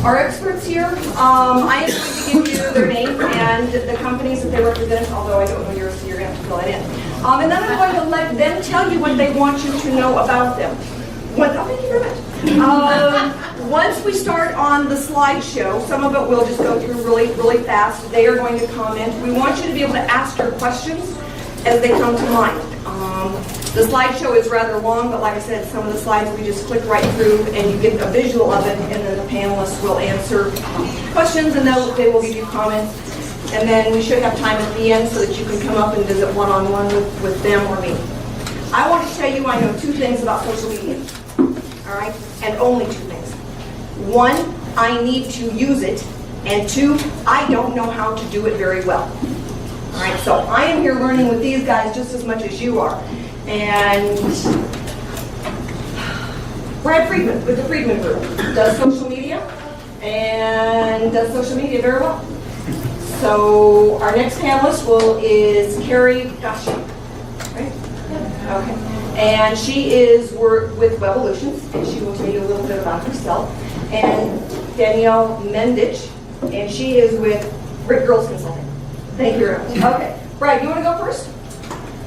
Our experts here, I am going to give you their name and the companies that they represent, although I don't know yours, so you're going to have to fill it in. And then I'm going to let them tell you what they want you to know about them. Thank you very much. Once we start on the slideshow, some of it we'll just go through really fast. They are going to comment. We want you to be able to ask your questions as they come to mind. The slideshow is rather long, but like I said, some of the slides we just click right through and you get a visual of it, and then the panelists will answer questions and they will give you comments. And then we should have time at the end so that you can come up and visit one-on-one with them or me. I want to tell you I know two things about social media, all right? And only two things. One, I need to use it, and two, I don't know how to do it very well. All right, so I am here learning with these guys just as much as you are. And Brad Friedman with the Friedman Group does social media and does social media very well. So our next panelist is Carrie Gashi, right? Yeah. Okay. And she is with Wevolutions, and she will tell you a little bit about herself. And Danielle Mendich, and she is with Rick Girls Consulting. Thank you very much. Okay. Brad, you want to go first?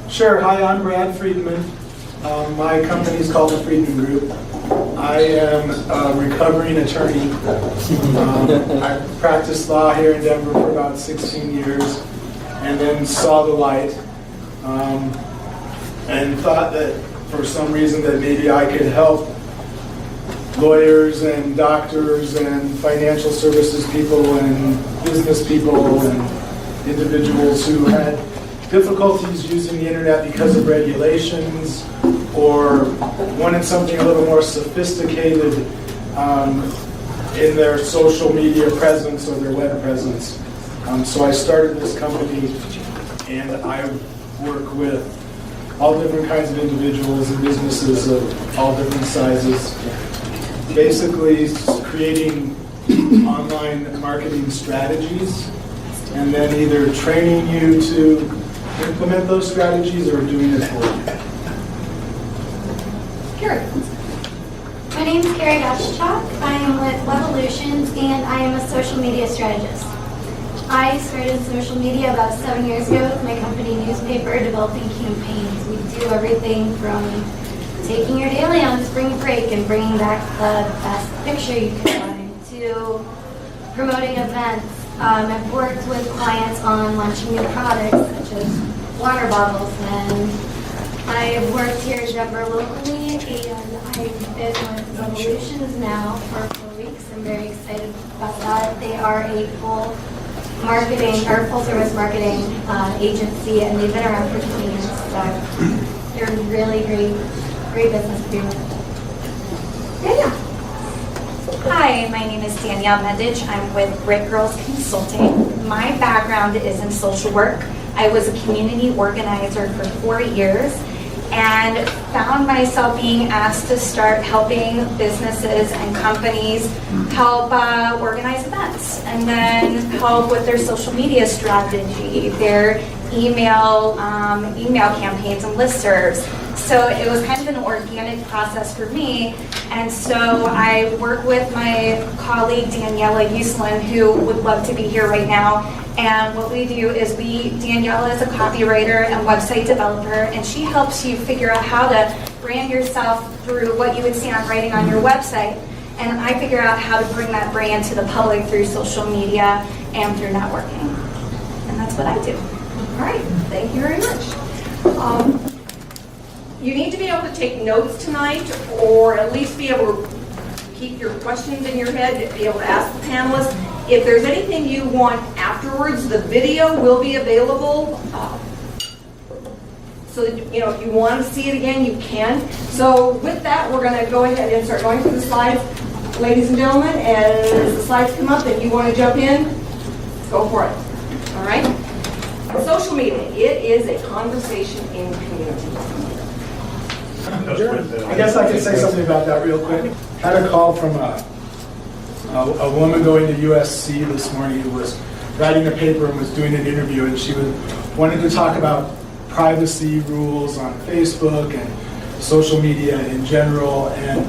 Sure. Hi, I'm Brad Friedman. My company is called the Friedman Group. I am a recovering attorney. I practiced law here in Denver for about 16 years and then saw the light and thought that for some reason that maybe I could help lawyers and doctors and financial services people and business people and individuals who had difficulties using the internet because of regulations or wanted something a little more sophisticated in their social media presence or their web presence. So I started this company, and I work with all different kinds of individuals and businesses of all different sizes, basically creating online marketing strategies and then either training you to implement those strategies or doing it for you. Carrie. My name is Carrie Gottschalk. I am with Wevolutions, and I am a social media strategist. I started social media about 7 years ago with my company Newspaper, developing campaigns. We do everything from taking your daily on spring break and bringing back the best picture you can find to promoting events. I've worked with clients on launching new products such as water bottles, and I've worked here in Denver locally, and I've been with Revolutions now for 4 weeks. I'm very excited about that. They are a full service marketing agency, and they've been around for 20 years, so they're really great business to be with. Yeah. Hi, my name is Danielle Mendich. I'm with Brick Girls Consulting. My background is in social work. I was a community organizer for 4 years and found myself being asked to start helping businesses and companies help organize events and then help with their social media strategy, their email campaigns and listservs. So it was kind of an organic process for me. And so I work with my colleague Daniela Uslin, who would love to be here right now. And what we do is Daniela is a copywriter and website developer, and she helps you figure out how to brand yourself through what you would see on writing on your website. And I figure out how to bring that brand to the public through social media and through networking. And that's what I do. All right. Thank you very much. You need to be able to take notes tonight, or at least be able to keep your questions in your head, be able to ask the panelists. If there's anything you want afterwards, the video will be available. So that, if you want to see it again, you can. So with that, we're going to go ahead and start going through the slides. Ladies and gentlemen, as the slides come up and you want to jump in, go for it. All right? Social media, it is a conversation in community. I guess I could say something about that real quick. I had a call from a woman going to USC this morning who was writing a paper and was doing an interview, and she wanted to talk about privacy rules on Facebook and social media in general. And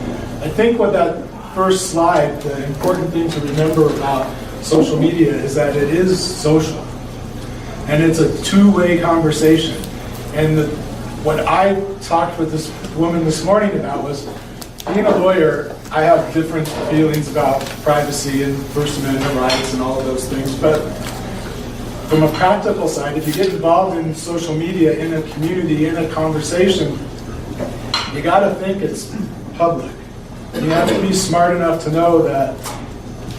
I think what that first slide, the important thing to remember about social media is that it is social. And it's a two-way conversation. And what I talked with this woman this morning about was, being a lawyer, I have different feelings about privacy and First Amendment rights and all of those things. But from a practical side, if you get involved in social media, in a community, in a conversation, you got to think it's public. You have to be smart enough to know that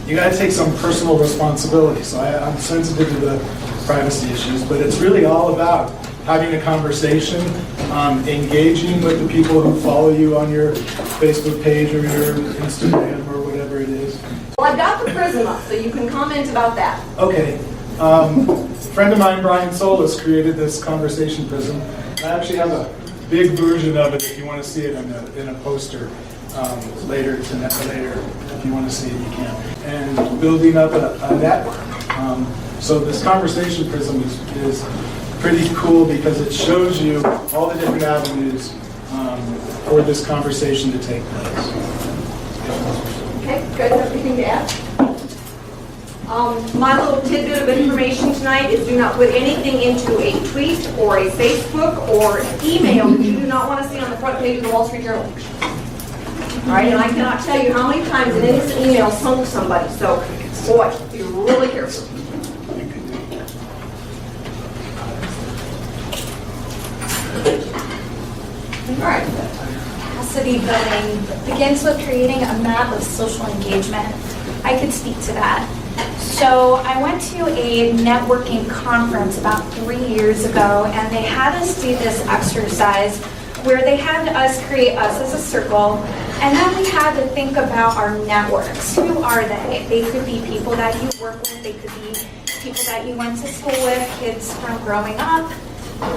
you got to take some personal responsibility. So I'm sensitive to the privacy issues, but it's really all about having a conversation, engaging with the people who follow you on your Facebook page or your Instagram or whatever it is. Well, I've got the prism up, so you can comment about that. Okay. A friend of mine, Brian Solis, created this conversation prism. I actually have a big version of it if you want to see it in a poster later. If you want to see it, you can. And building up a network. So this conversation prism is pretty cool because it shows you all the different avenues for this conversation to take place. Okay, guys, have anything to add? My little tidbit of information tonight is do not put anything into a tweet or a Facebook or an email that you do not want to see on the front page of the Wall Street Journal. All right, and I cannot tell you how many times an innocent email sunk somebody, so boy, be really careful. All right. Capacity building begins with creating a map of social engagement. I could speak to that. So I went to a networking conference about 3 years ago, and they had us do this exercise where they had us create us as a circle, and then we had to think about our networks. Who are they? They could be people that you work with, they could be people that you went to school with, kids from growing up.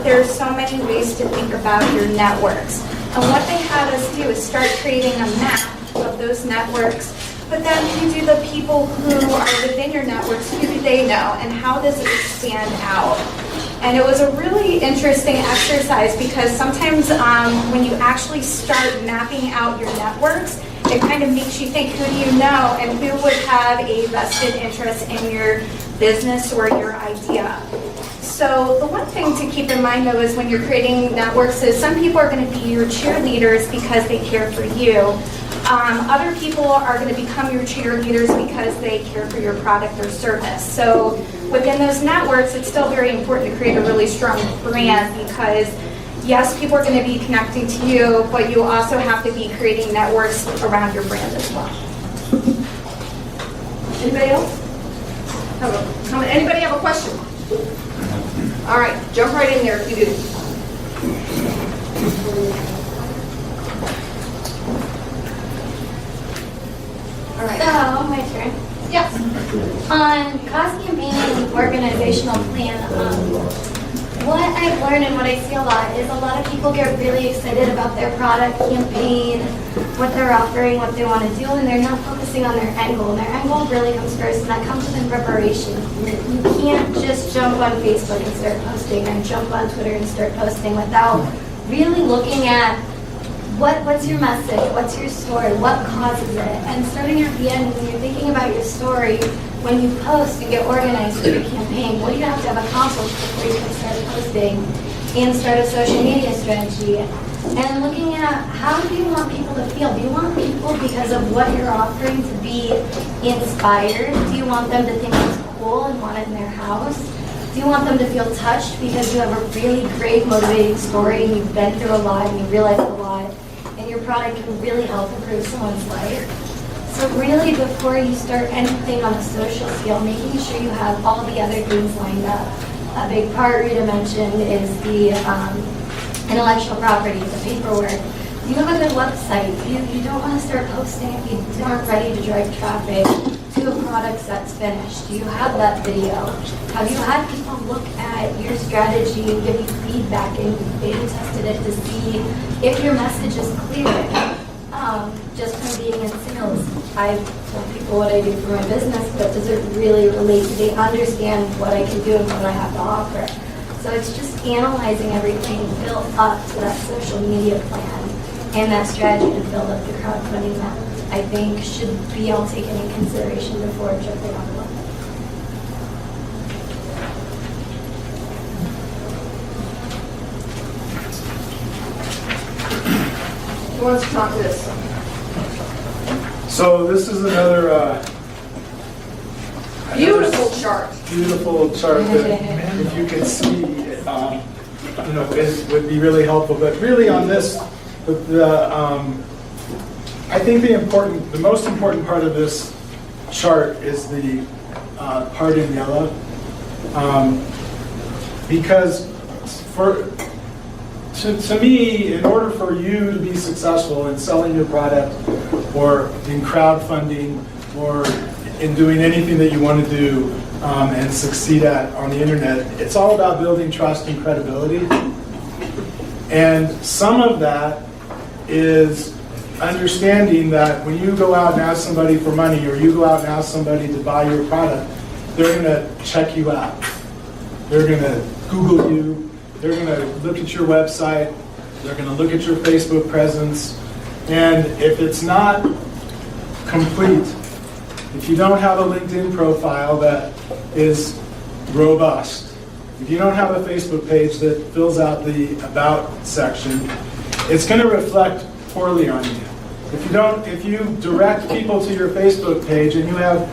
There's so many ways to think about your networks. And what they had us do is start creating a map of those networks, but then who do the people who are within your networks, who do they know, and how does it expand out? And it was a really interesting exercise because sometimes when you actually start mapping out your networks, it kind of makes you think, who do you know and who would have a vested interest in your business or your idea. So the one thing to keep in mind though is when you're creating networks is some people are going to be your cheerleaders because they care for you. Other people are going to become your cheerleaders because they care for your product or service. So within those networks, it's still very important to create a really strong brand because yes, people are going to be connecting to you, but you also have to be creating networks around your brand as well. Anybody else? Have a comment? Anybody have a question? All right, jump right in there if you do. All right. So, my turn. Yes. On cost campaign and organizational plan, what I've learned and what I see a lot is a lot of people get really excited about their product campaign, what they're offering, what they want to do, and they're not focusing on their end goal. And their end goal really comes first, and that comes with preparation. You can't just jump on Facebook and start posting, or jump on Twitter and start posting without really looking at what's your message, what's your story, what causes it, and starting at the end when you're thinking about your story, when you post and get organized for your campaign, what do you have to have accomplished before you can start posting and start a social media strategy? And looking at how do you want people to feel? Do you want people, because of what you're offering, to be inspired? Do you want them to think it's cool and want it in their house? Do you want them to feel touched because you have a really great motivating story and you've been through a lot and you realized a lot and your product can really help improve someone's life? So really, before you start anything on a social scale, making sure you have all the other things lined up. A big part Rita mentioned is the intellectual property, the paperwork. Do you have a good website? You don't want to start posting if you aren't ready to drive traffic to a product that's finished. Do you have that video? Have you had people look at your strategy and give you feedback and beta tested it to see if your message is clear? Just from being in sales, I tell people what I do for my business, but does it really relate? Do they understand what I can do and what I have to offer? So it's just analyzing everything built up to that social media plan and that strategy to build up your crowdfunding I think should be all taken in consideration before jumping on the market. Who wants to talk to this? So this is another Beautiful chart. beautiful chart that, if you can see, it would be really helpful. But really, on this, I think the most important part of this chart is the part in yellow, because to me, in order for you to be successful in selling your product, or in crowdfunding, or in doing anything that you want to do and succeed at on the internet, it's all about building trust and credibility. And some of that is understanding that when you go out and ask somebody for money, or you go out and ask somebody to buy your product, they're going to check you out. They're going to Google you. They're going to look at your website. They're going to look at your Facebook presence. And if it's not complete, if you don't have a LinkedIn profile that is robust, if you don't have a Facebook page that fills out the About section, it's going to reflect poorly on you. If you direct people to your Facebook page and you have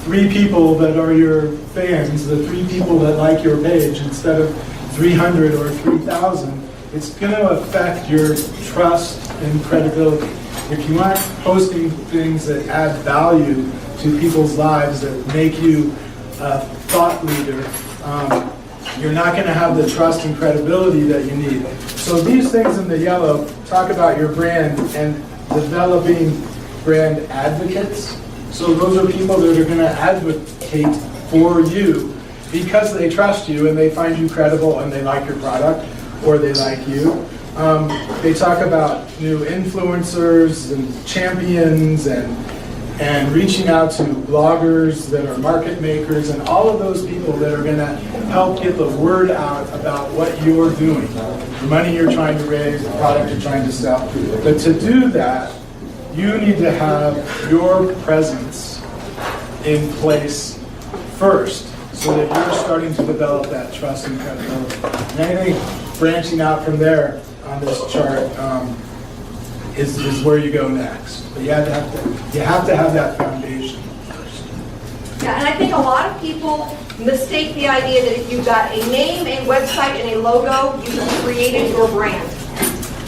3 people that are your fans, the 3 people that like your page instead of 300 or 3,000, it's going to affect your trust and credibility. If you aren't posting things that add value to people's lives, that make you a thought leader, you're not going to have the trust and credibility that you need. So these things in the yellow talk about your brand and developing brand advocates. So those are people that are going to advocate for you because they trust you and they find you credible and they like your product or they like you. They talk about new influencers and champions and reaching out to bloggers that are market makers and all of those people that are going to help get the word out about what you're doing, the money you're trying to raise, the product you're trying to sell. But to do that, you need to have your presence in place first so that you're starting to develop that trust and credibility. And I think branching out from there on this chart is where you go next. But you have to have that foundation first. Yeah, and I think a lot of people mistake the idea that if you've got a name, a website, and a logo, you have created your brand.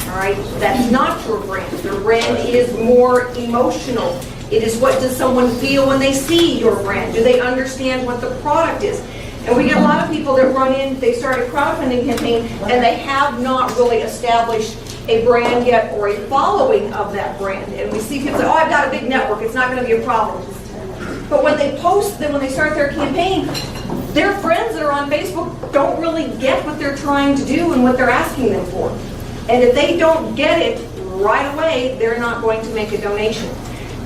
All right, that's not your brand. Your brand is more emotional. It is, what does someone feel when they see your brand? Do they understand what the product is? And we get a lot of people that run in, they start a crowdfunding campaign, and they have not really established a brand yet or a following of that brand. And we see people say, oh, I've got a big network, it's not going to be a problem. But when they post, then when they start their campaign, their friends that are on Facebook don't really get what they're trying to do and what they're asking them for. And if they don't get it right away, they're not going to make a donation.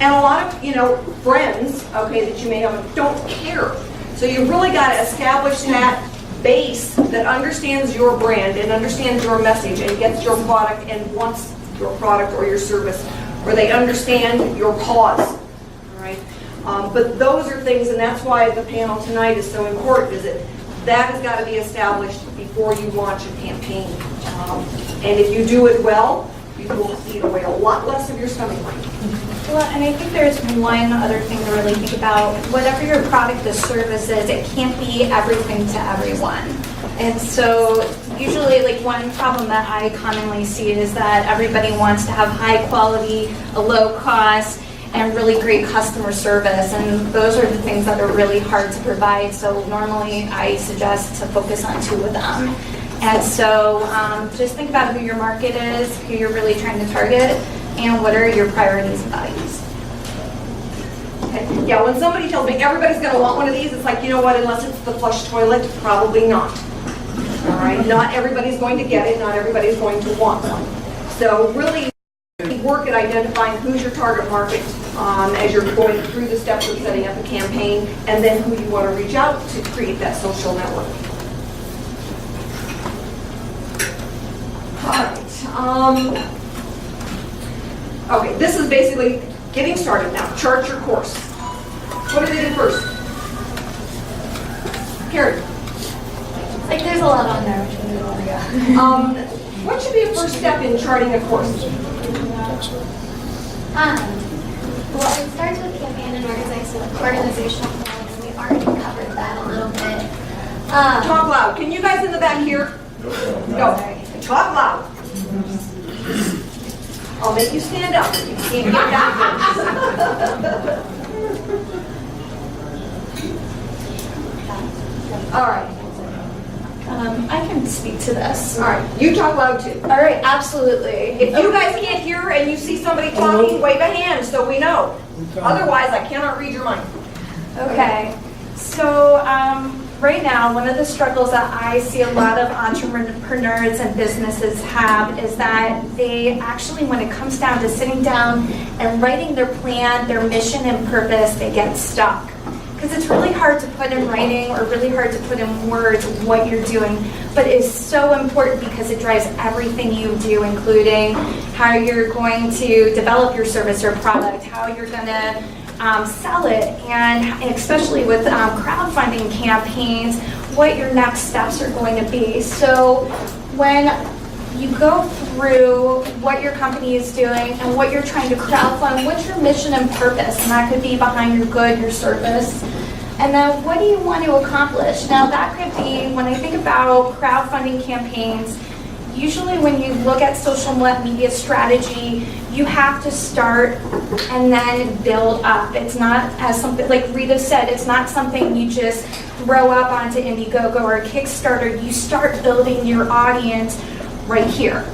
And a lot of, friends, okay, that you may have don't care. So you've really got to establish that base that understands your brand and understands your message and gets your product and wants your product or your service, or they understand your cause. All right. But those are things, and that's why the panel tonight is so important, is that has got to be established before you launch a campaign. And if you do it well, you will eat away a lot less of your stomach line. Well, and I think there's one other thing to really think about. Whatever your product or service is, it can't be everything to everyone. And so usually, like, one problem that I commonly see is that everybody wants to have high quality, a low cost, and really great customer service. And those are the things that are really hard to provide. So normally I suggest to focus on 2 of them. And so just think about who your market is, who you're really trying to target, and what are your priorities and values. Okay. Yeah, when somebody tells me everybody's going to want one of these, it's like, you know what, unless it's the flush toilet, probably not. All right, not everybody's going to get it, not everybody's going to want one. So really work at identifying who's your target market as you're going through the steps of setting up a campaign, and then who you want to reach out to create that social network. All right. Okay, this is basically getting started now, chart your course. What do they do first? Carrie? Like, there's a lot on there, which we want to go. What should be a first step in charting a course? Well, it starts with campaign and organizational planning, and we already covered that a little bit. Talk loud. Can you guys in the back hear? No. Talk loud. I'll make you stand up. You can't get down. All right. I can speak to this. All right. You talk loud too. All right, absolutely. If you guys can't hear and you see somebody talking, wave a hand so we know. Otherwise, I cannot read your mind. Okay. So right now, one of the struggles that I see a lot of entrepreneurs and businesses have is that they actually, when it comes down to sitting down and writing their plan, their mission and purpose, they get stuck. Because it's really hard to put in writing or really hard to put in words what you're doing, but it's so important because it drives everything you do, including how you're going to develop your service or product, how you're going to sell it, and especially with crowdfunding campaigns, what your next steps are going to be. So when you go through what your company is doing and what you're trying to crowdfund, what's your mission and purpose? And that could be behind your good, your service. And then what do you want to accomplish? Now that could be, when I think about crowdfunding campaigns, usually when you look at social media strategy, you have to start and then build up. It's not as something, like Rita said, it's not something you just throw up onto Indiegogo or Kickstarter. You start building your audience right here.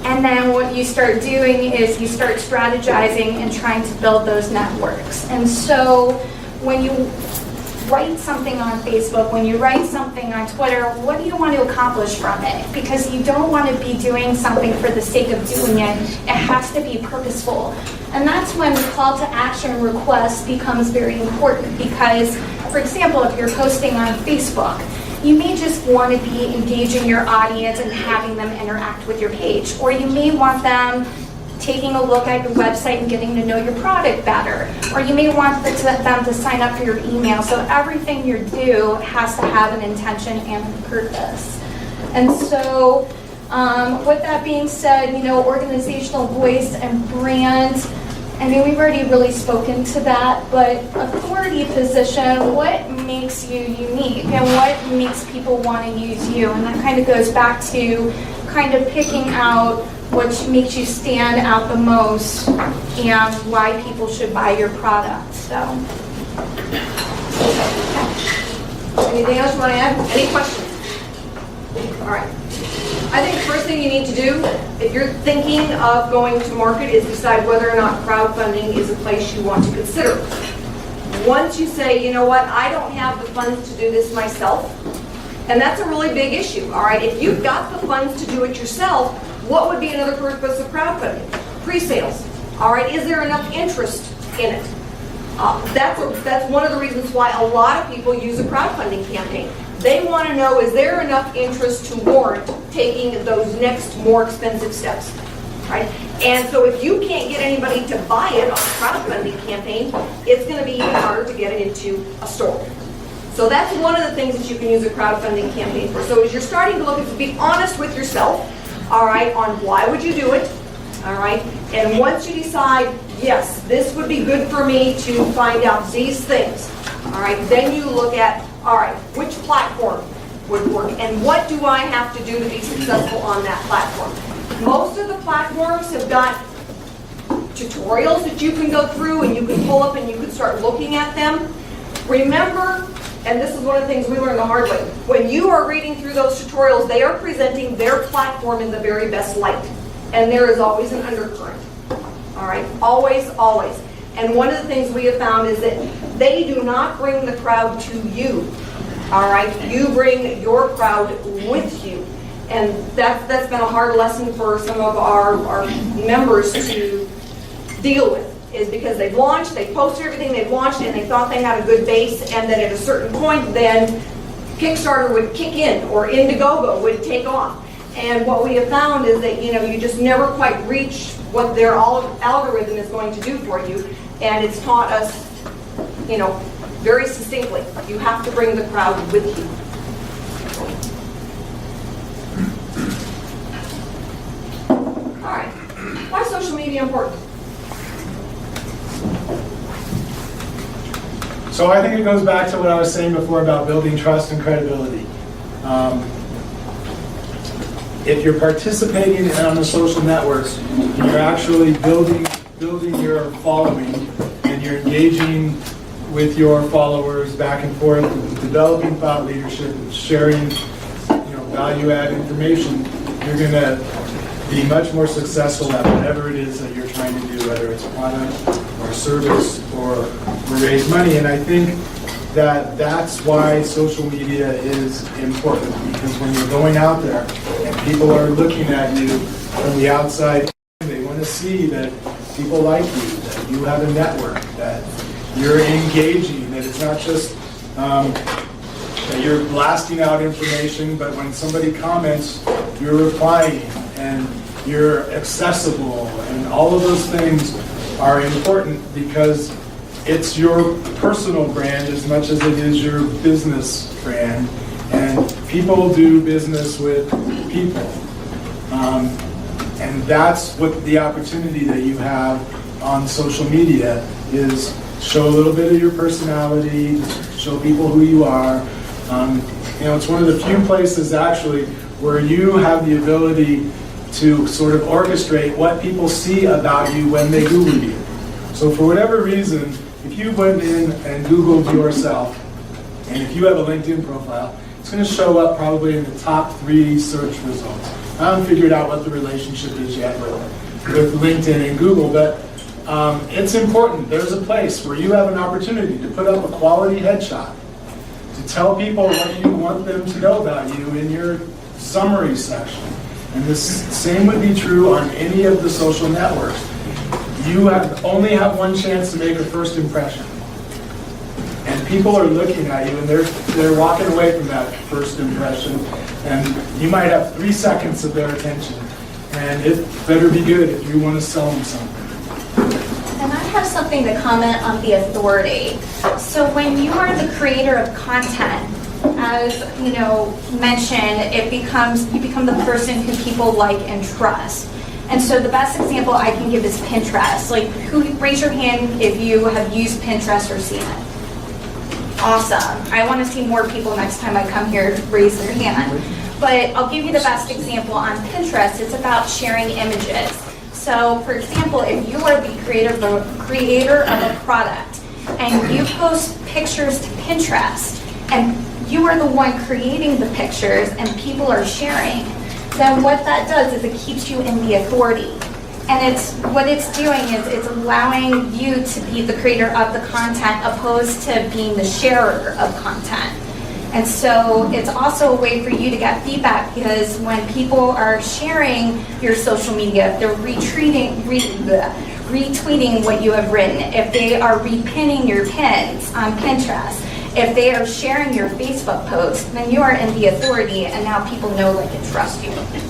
And then what you start doing is you start strategizing and trying to build those networks. And so when you write something on Facebook, when you write something on Twitter, what do you want to accomplish from it? Because you don't want to be doing something for the sake of doing it. It has to be purposeful. And that's when the call to action request becomes very important because, for example, if you're posting on Facebook, you may just want to be engaging your audience and having them interact with your page. Or you may want them taking a look at your website and getting to know your product better. Or you may want them to sign up for your email. So everything you do has to have an intention and a purpose. And so with that being said, organizational voice and brand, I mean, we've already really spoken to that, but authority position, what makes you unique and what makes people want to use you? And that kind of goes back to kind of picking out what makes you stand out the most and why people should buy your product. So, Anything else you want to add? Any questions? All right. I think the first thing you need to do, if you're thinking of going to market, is decide whether or not crowdfunding is a place you want to consider. Once you say, you know what, I don't have the funds to do this myself, and that's a really big issue, all right? If you've got the funds to do it yourself, what would be another purpose of crowdfunding? Pre-sales, all right? Is there enough interest in it? That's one of the reasons why a lot of people use a crowdfunding campaign. They want to know, is there enough interest to warrant taking those next more expensive steps, right? And so if you can't get anybody to buy it on a crowdfunding campaign, it's going to be even harder to get it into a store. So that's one of the things that you can use a crowdfunding campaign for. So as you're starting to look at, be honest with yourself, all right, on why would you do it, all right? And once you decide, yes, this would be good for me to find out these things, all right, then you look at, all right, which platform would work and what do I have to do to be successful on that platform? Most of the platforms have got tutorials that you can go through and you can pull up and you can start looking at them. Remember, and this is one of the things we learned the hard way, when you are reading through those tutorials, they are presenting their platform in the very best light. And there is always an undercurrent. All right, always, always. And one of the things we have found is that they do not bring the crowd to you. All right, you bring your crowd with you. And that's been a hard lesson for some of our members to deal with, is because they've launched, they posted everything they've launched, and they thought they had a good base, and then at a certain point, then Kickstarter would kick in, or Indiegogo would take off. And what we have found is that, you just never quite reach what their algorithm is going to do for you. And it's taught us, very succinctly, you have to bring the crowd with you. All right, why is social media important? So I think it goes back to what I was saying before about building trust and credibility. If you're participating on the social networks, you're actually building your following, and you're engaging with your followers back and forth, developing thought leadership, sharing, value-add information, you're going to be much more successful at whatever it is that you're trying to do, whether it's a product or a service or raise money. And I think that that's why social media is important, because when you're going out there and people are looking at you from the outside, they want to see that people like you, that you have a network, that you're engaging, that it's not just that you're blasting out information, but when somebody comments, you're replying and you're accessible, and all of those things are important because it's your personal brand as much as it is your business brand, and people do business with people. And that's what the opportunity that you have on social media is: show a little bit of your personality, show people who you are. It's one of the few places actually where you have the ability to sort of orchestrate what people see about you when they Google you. So for whatever reason, if you went in and Googled yourself, and if you have a LinkedIn profile, it's going to show up probably in the top 3 search results. I haven't figured out what the relationship is yet with LinkedIn and Google, but it's important. There's a place where you have an opportunity to put up a quality headshot, to tell people what you want them to know about you in your summary section. And the same would be true on any of the social networks. You only have one chance to make a first impression. And people are looking at you, and they're walking away from that first impression. And you might have 3 seconds of their attention. And it better be good if you want to sell them something. And I have something to comment on the authority. So when you are the creator of content, as mentioned, you become the person who people like and trust. And so the best example I can give is Pinterest. Raise your hand if you have used Pinterest or seen it. Awesome. I want to see more people next time I come here raise their hand. But I'll give you the best example on Pinterest. It's about sharing images. So for example, if you are the creator of a product and you post pictures to Pinterest and you are the one creating the pictures and people are sharing, then what that does is it keeps you in the authority. And what it's doing is it's allowing you to be the creator of the content opposed to being the sharer of content. And so it's also a way for you to get feedback, because when people are sharing your social media, if they're retweeting what you have written, if they are repinning your pins on Pinterest, if they are sharing your Facebook post, then you are in the authority, and now people know, like, and trust you. With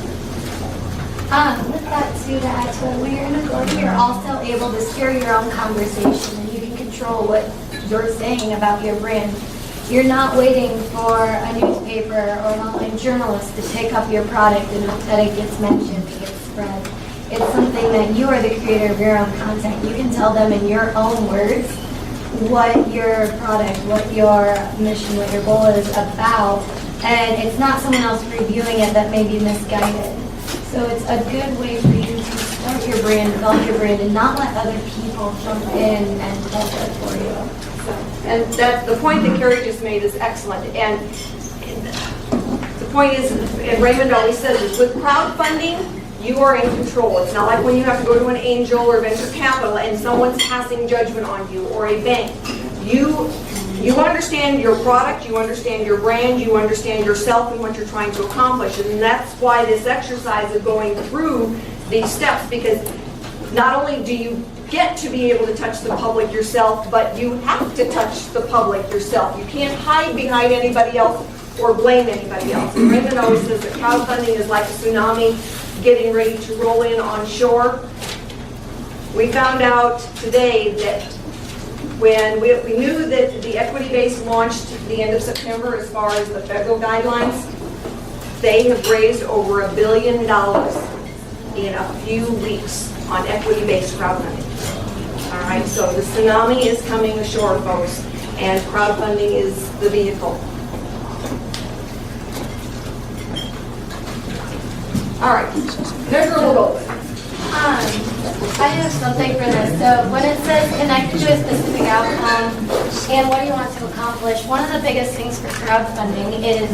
that too, to add to it, when you're in authority, you're also able to steer your own conversation, and you can control what you're saying about your brand. You're not waiting for a newspaper or an online journalist to take up your product and that it gets mentioned, it gets spread. It's something that you are the creator of your own content. You can tell them in your own words what your product, what your mission, what your goal is about, and it's not someone else reviewing it that may be misguided. So it's a good way for you to start your brand, develop your brand, and not let other people jump in and filter it for you. And the point that Carrie just made is excellent. And the point is, and Raymond always says this, with crowdfunding, you are in control. It's not like when you have to go to an angel or venture capital and someone's passing judgment on you, or a bank. You understand your product, you understand your brand, you understand yourself and what you're trying to accomplish. And that's why this exercise of going through these steps, because not only do you get to be able to touch the public yourself, but you have to touch the public yourself. You can't hide behind anybody else or blame anybody else. And Raymond always says that crowdfunding is like a tsunami getting ready to roll in on shore. We found out today that When we knew that the equity base launched the end of September as far as the federal guidelines, they have raised over $1 billion in a few weeks on equity-based crowdfunding. All right, so the tsunami is coming ashore, folks, and crowdfunding is the vehicle. All right, measurable goals. I have something for this. So when it says connected to a specific outcome and what do you want to accomplish, one of the biggest things for crowdfunding is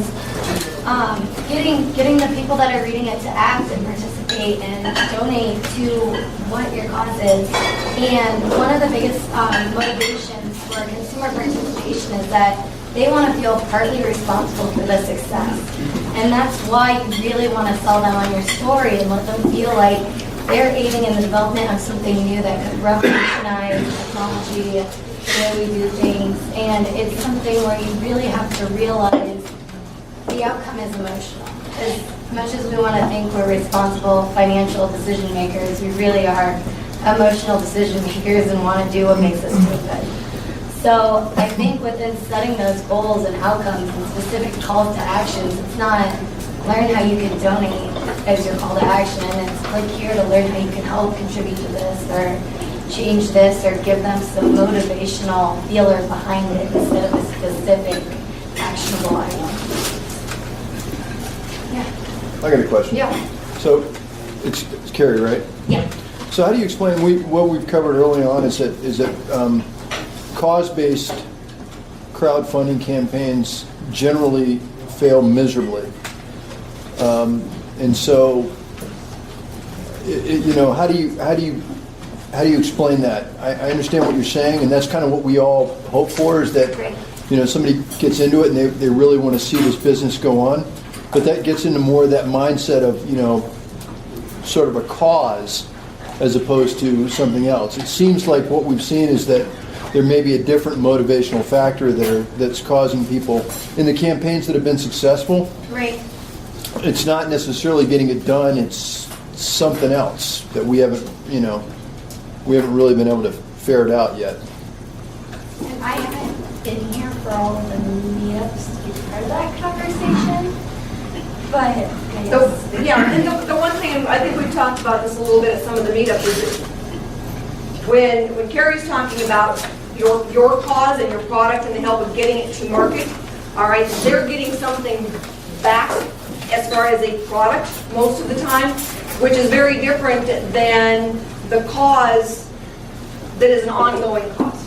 getting the people that are reading it to act and participate and donate to what your cause is. And one of the biggest motivations for consumer participation is that they want to feel partly responsible for the success. And that's why you really want to sell them on your story and let them feel like they're aiding in the development of something new that could revolutionize technology, the way we do things. And it's something where you really have to realize the outcome is emotional. As much as we want to think we're responsible financial decision makers, we really are emotional decision makers and want to do what makes us feel good. So I think within setting those goals and outcomes and specific calls to actions, it's not learn how you can donate as your call to action. It's click here to learn how you can help contribute to this or change this or give them some motivational feeler behind it instead of a specific actionable item. Yeah. I got a question. Yeah. So it's Carrie, right? Yeah. So how do you explain, what we've covered early on is that cause-based crowdfunding campaigns generally fail miserably. And so, how do you explain that? I understand what you're saying, and that's kind of what we all hope for, is that, somebody gets into it and they really want to see this business go on. But that gets into more of that mindset of, sort of a cause as opposed to something else. It seems like what we've seen is that there may be a different motivational factor that's causing people in the campaigns that have been successful. Right. It's not necessarily getting it done. It's something else that we haven't really been able to ferret out yet. And I haven't been here for all of the meetups to be part of that conversation, but I guess. And the one thing, I think we've talked about this a little bit at some of the meetups, is that when Carrie's talking about your cause and your product and the help of getting it to market, all right, they're getting something back as far as a product most of the time, which is very different than the cause that is an ongoing cause.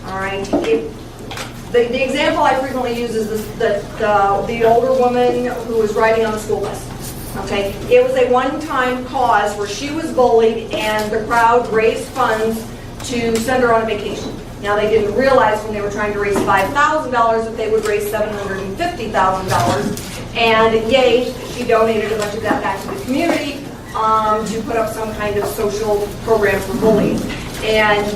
All right. The example I frequently use is the older woman who was riding on the school bus. Okay, it was a one-time cause where she was bullied and the crowd raised funds to send her on a vacation. Now, they didn't realize when they were trying to raise $5,000 that they would raise $750,000. And yay, she donated a bunch of that back to the community to put up some kind of social program for bullying. And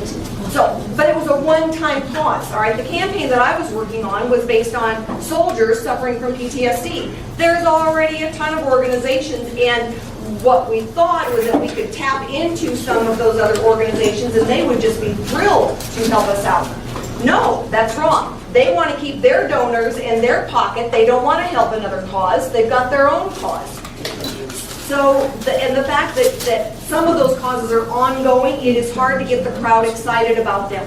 so, but it was a one-time cause, all right? The campaign that I was working on was based on soldiers suffering from PTSD. There's already a ton of organizations, and what we thought was that we could tap into some of those other organizations and they would just be thrilled to help us out. No, that's wrong. They want to keep their donors in their pocket. They don't want to help another cause. They've got their own cause. So, and the fact that some of those causes are ongoing, it is hard to get the crowd excited about them.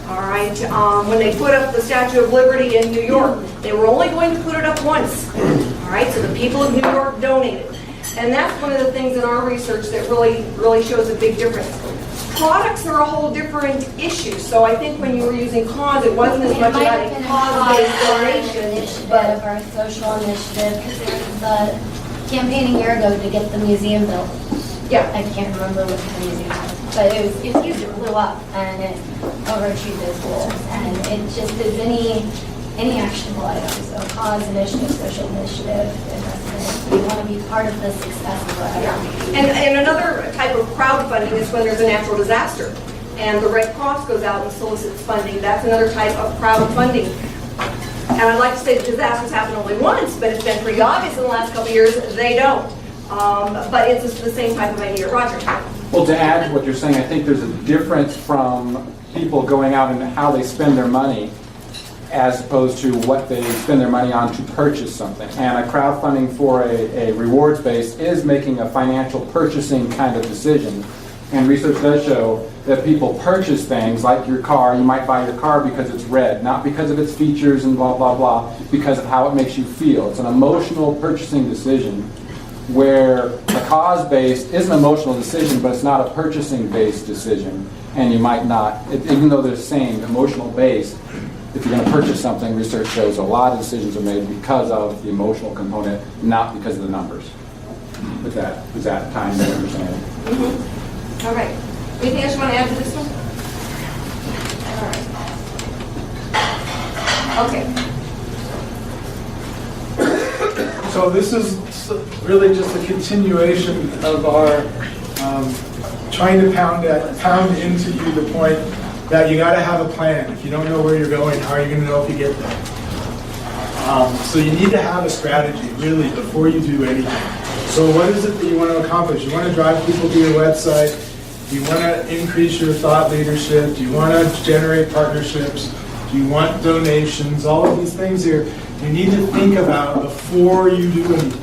All right, when they put up the Statue of Liberty in New York, they were only going to put it up once. All right, so the people of New York donated. And that's one of the things in our research that really shows a big difference. Products are a whole different issue. So I think when you were using cause, it wasn't as much about a cause-based donation, but our social initiative, because there was the campaign a year ago to get the museum built. yeah. I can't remember what the museum was, but it was huge. It blew up and it overachieved those goals. And it just is any actionable item. So cause, initiative, social initiative, investment. We want to be part of the success of whatever. And another type of crowdfunding is when there's a natural disaster and the Red Cross goes out and solicits funding. That's another type of crowdfunding. And I'd like to say that disasters happen only once, but it's been pretty obvious in the last couple of years they don't. But it's the same type of idea. Roger? Well, to add to what you're saying, I think there's a difference from people going out and how they spend their money as opposed to what they spend their money on to purchase something. And a crowdfunding for a rewards base is making a financial purchasing kind of decision. And research does show that people purchase things like your car. You might buy your car because it's red, not because of its features and blah, blah, blah, because of how it makes you feel. It's an emotional purchasing decision, where a cause-based is an emotional decision, but it's not a purchasing-based decision. And you might not, even though they're the same emotional base, if you're going to purchase something, research shows a lot of decisions are made because of the emotional component, not because of the numbers. With that, is that time to understand? Mm-hmm. All right. Anything else you want to add to this one? All right. Okay. So this is really just a continuation of our trying to pound into you the point that you got to have a plan. If you don't know where you're going, how are you going to know if you get there? So you need to have a strategy, really, before you do anything. So what is it that you want to accomplish? You want to drive people to your website? Do you want to increase your thought leadership? Do you want to generate partnerships? Do you want donations? All of these things here you need to think about before you do anything.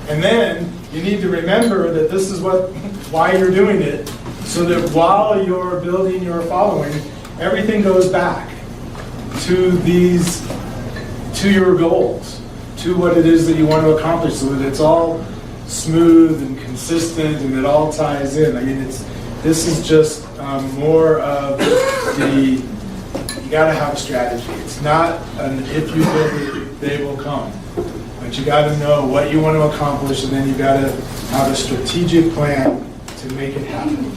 And then you need to remember that this is why you're doing it, so that while you're building your following, everything goes back to your goals, to what it is that you want to accomplish, so that it's all smooth and consistent and it all ties in. I mean, this is just more of you got to have a strategy. It's not an if you build it, they will come. But you got to know what you want to accomplish, and then you got to have a strategic plan to make it happen.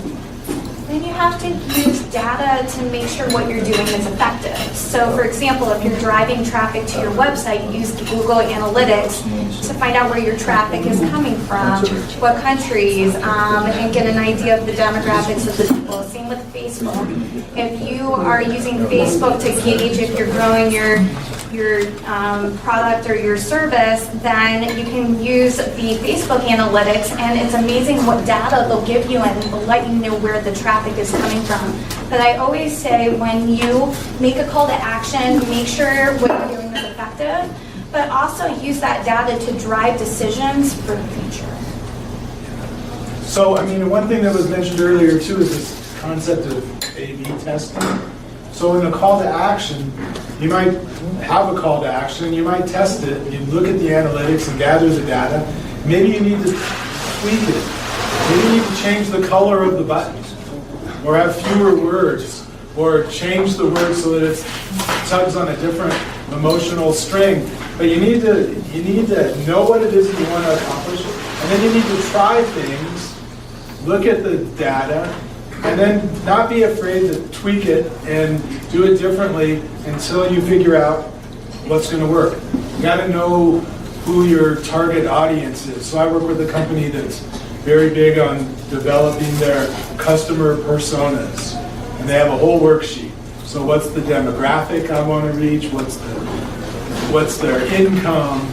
Then you have to use data to make sure what you're doing is effective. So for example, if you're driving traffic to your website, use the Google Analytics to find out where your traffic is coming from, what countries, and get an idea of the demographics of the people. Same with Facebook. If you are using Facebook to gauge if you're growing your product or your service, then you can use the Facebook analytics, and it's amazing what data they'll give you and they'll let you know where the traffic is coming from. But I always say, when you make a call to action, make sure what you're doing is effective, but also use that data to drive decisions for the future. So, I mean, one thing that was mentioned earlier too is this concept of A/B testing. So in the call to action, you might have a call to action, you might test it, you look at the analytics and gather the data. Maybe you need to tweak it. Maybe you need to change the color of the button, or have fewer words, or change the words so that it tugs on a different emotional string. But you need to know what it is that you want to accomplish, and then you need to try things, look at the data, and then not be afraid to tweak it and do it differently until you figure out what's going to work. You got to know who your target audience is. So I work with a company that's very big on developing their customer personas, and they have a whole worksheet. So what's the demographic I want to reach? What's their income?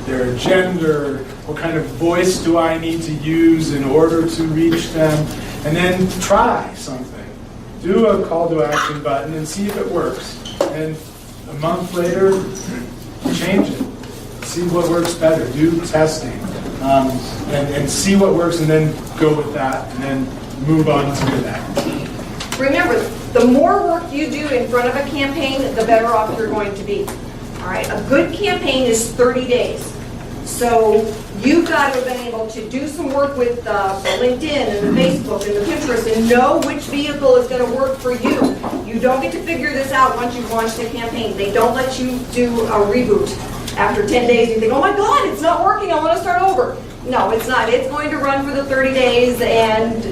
Their gender? What kind of voice do I need to use in order to reach them? And then try something. Do a call to action button and see if it works. And a month later, change it. See what works better. Do testing. And see what works, and then go with that, and then move on to that. Remember, the more work you do in front of a campaign, the better off you're going to be. All right, a good campaign is 30 days. So you've got to have been able to do some work with the LinkedIn and the Facebook and the Pinterest and know which vehicle is going to work for you. You don't get to figure this out once you've launched a campaign. They don't let you do a reboot. After 10 days, you think, oh my God, it's not working, I want to start over. No, it's not. It's going to run for the 30 days, and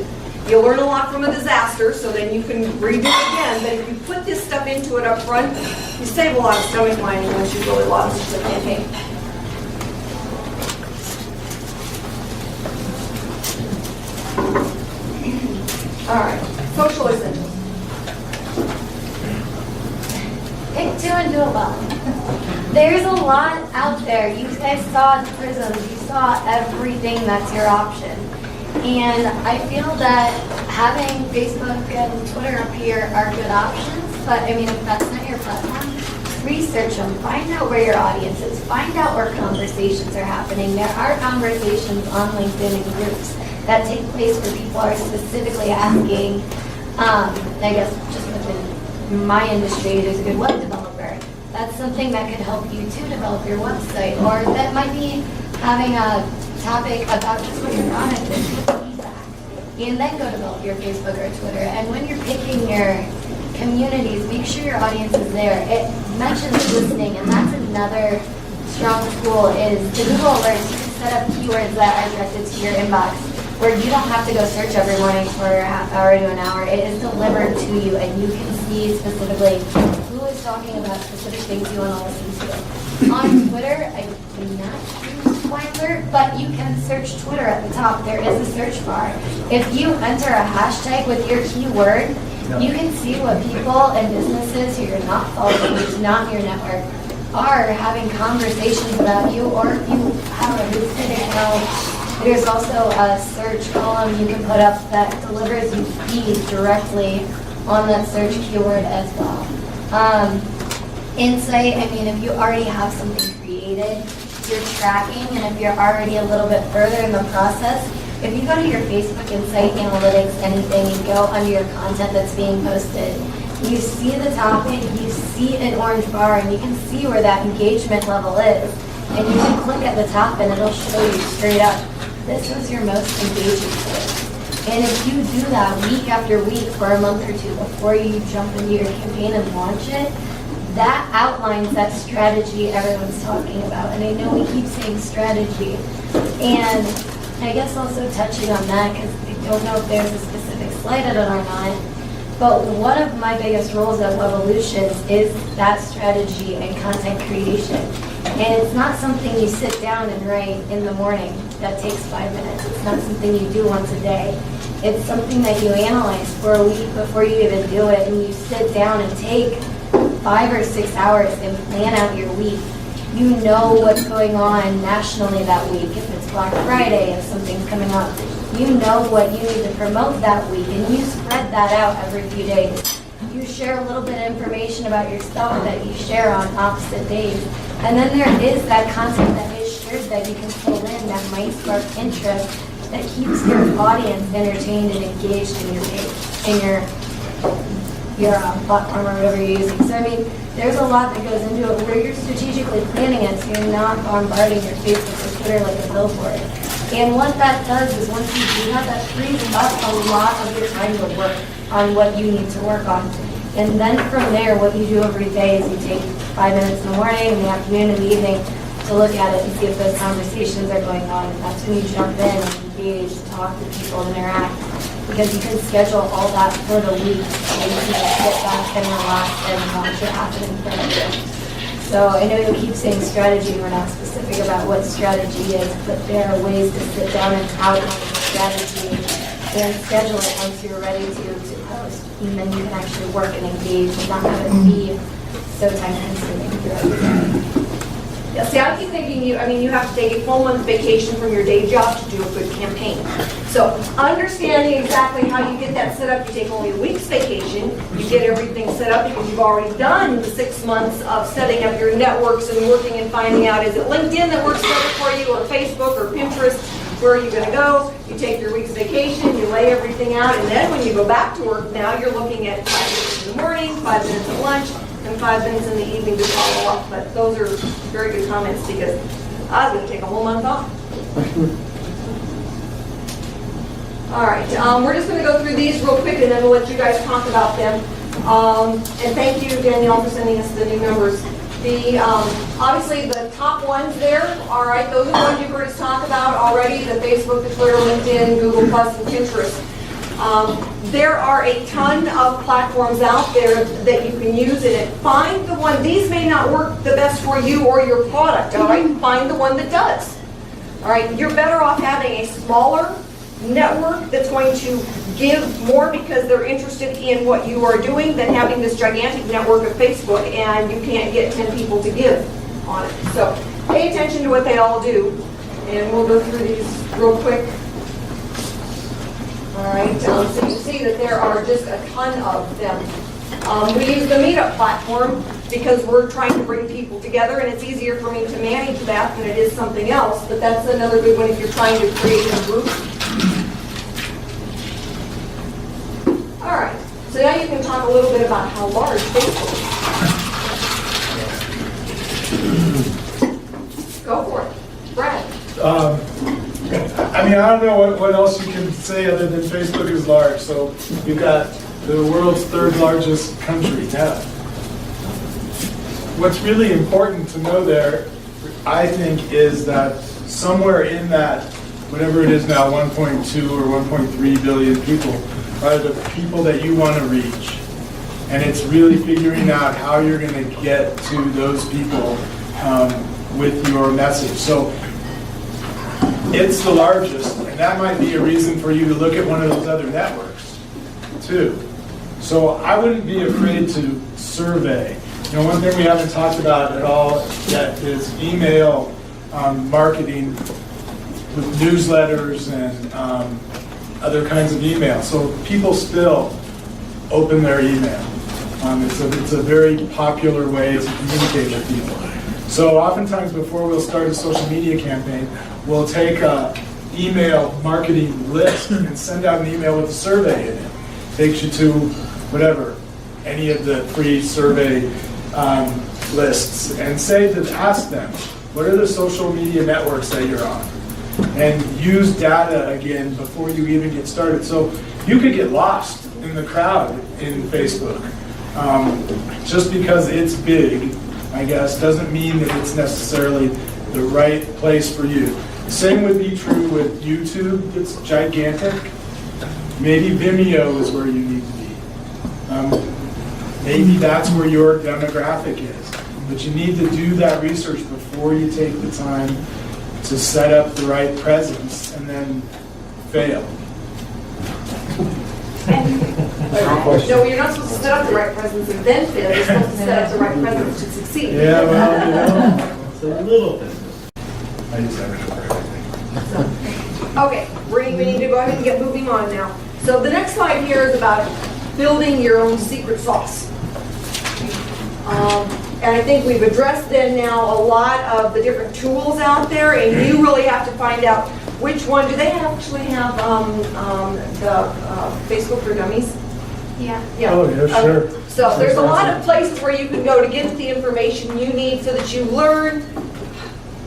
you'll learn a lot from a disaster, so then you can redo it again. But if you put this stuff into it up front, you save a lot of stomach lining once you really launch the campaign. All right, social essentials. Pick two and do it well. There's a lot out there. You guys saw prisms. You saw everything that's your option. And I feel that having Facebook and Twitter up here are good options, but I mean, if that's not your platform, research them, find out where your audience is, find out where conversations are happening. There are conversations on LinkedIn and groups that take place where people are specifically asking, I guess just within my industry, there's a good web developer. That's something that could help you to develop your website, or that might be having a topic about just what your product is, feedback, and then go develop your Facebook or Twitter. And when you're picking your communities, make sure your audience is there. It mentions listening, and that's another strong tool is the Google Alerts. You can set up keywords that are directed to your inbox, where you don't have to go search every morning for a half hour to an hour. It is delivered to you, and you can see specifically who is talking about specific things you want to listen to. On Twitter, I do not use Twitter, but you can search Twitter at the top. There is a search bar. If you enter a hashtag with your keyword, you can see what people and businesses who you're not following, who's not in your network, are having conversations about you, or if you have a listed account. There's also a search column you can put up that delivers you feeds directly on that search keyword as well. Insight, I mean, if you already have something created, you're tracking, and if you're already a little bit further in the process, if you go to your Facebook Insight Analytics, anything, you go under your content that's being posted, you see the topic, you see an orange bar, and you can see where that engagement level is. And you can click at the top and it'll show you straight up, this was your most engaging post. And if you do that week after week for a month or two before you jump into your campaign and launch it, that outlines that strategy everyone's talking about. And I know we keep saying strategy. And I guess also touching on that, because I don't know if there's a specific slide on it or not, but one of my biggest roles at Wevolutions is that strategy and content creation. And it's not something you sit down and write in the morning that takes 5 minutes. It's not something you do once a day. It's something that you analyze for a week before you even do it, and you sit down and take 5 or 6 hours and plan out your week. You know what's going on nationally that week. If it's Black Friday, if something's coming up, you know what you need to promote that week, and you spread that out every few days. You share a little bit of information about yourself that you share on opposite days. And then there is that content that is shared that you can pull in that might spark interest, that keeps your audience entertained and engaged in your page, in your platform or whatever you're using. So I mean, there's a lot that goes into it where you're strategically planning it, so you're not bombarding your Facebook or Twitter like a billboard. And what that does is once you do that frees up a lot of your time to work on what you need to work on. And then from there, what you do every day is you take 5 minutes in the morning, in the afternoon, in the evening to look at it and see if those conversations are going on. And that's when you jump in and engage, talk to people, interact. Because you can schedule all that for the week, and you can just sit back and relax and watch it happen in front of you. So I know you keep saying strategy, we're not specific about what strategy is, but there are ways to sit down and outline the strategy and schedule it once you're ready to post. And then you can actually work and engage and not have it be so time consuming throughout the day. Yeah, see, I keep thinking you have to take a full month vacation from your day job to do a good campaign. So understanding exactly how you get that set up, you take only a week's vacation, you get everything set up because you've already done the 6 months of setting up your networks and working and finding out, is it LinkedIn that works better for you, or Facebook or Pinterest, where are you going to go? You take your week's vacation, you lay everything out, and then when you go back to work, now you're looking at 5 minutes in the morning, 5 minutes at lunch, and 5 minutes in the evening to follow up. But those are very good comments, because I was going to take a whole month off. All right, we're just going to go through these real quick, and then we'll let you guys talk about them. And thank you, Danielle, for sending us the new numbers. The obviously the top ones there, all right, those are the ones you've heard us talk about already: the Facebook, the Twitter, LinkedIn, Google+, and Pinterest. There are a ton of platforms out there that you can use in it. Find the one. These may not work the best for you or your product. All right, find the one that does. All right, you're better off having a smaller network that's going to give more because they're interested in what you are doing than having this gigantic network of Facebook and you can't get 10 people to give on it. So pay attention to what they all do, and we'll go through these real quick. All right, so you see that there are just a ton of them. We use the Meetup platform because we're trying to bring people together, and it's easier for me to manage that than it is something else, but that's another good one if you're trying to create a group. All right, so now you can talk a little bit about how large Facebook is. Go for it. Brad. I mean, I don't know what else you can say other than Facebook is large. So you've got the world's third largest country now. What's really important to know there, I think, is that somewhere in that, whatever it is now, 1.2 or 1.3 billion people, are the people that you want to reach. And it's really figuring out how you're going to get to those people with your message. So it's the largest, and that might be a reason for you to look at one of those other networks, too. So I wouldn't be afraid to survey. You know, one thing we haven't talked about at all yet is email marketing with newsletters and other kinds of email. So people still open their email. It's a very popular way to communicate with people. So oftentimes before we'll start a social media campaign, we'll take an email marketing list and send out an email with a survey in it. Takes you to whatever, any of the free survey lists, and ask them, what are the social media networks that you're on? And use data again before you even get started. So you could get lost in the crowd in Facebook. Just because it's big, I guess, doesn't mean that it's necessarily the right place for you. The same would be true with YouTube. It's gigantic. Maybe Vimeo is where you need to be. Maybe that's where your demographic is. But you need to do that research before you take the time to set up the right presence and then fail. No, you're not supposed to set up the right presence and then fail. You're supposed to set up the right presence to succeed. Yeah, well, you know. It's a little bit. I use that for everything. Okay, we need to go ahead and get moving on now. So the next slide here is about building your own secret sauce. And I think we've addressed then now a lot of the different tools out there, and you really have to find out which one. Do they actually have the Facebook for Dummies? Yeah. Yeah. Oh, yeah, sure. So there's a lot of places where you can go to get the information you need so that you learn.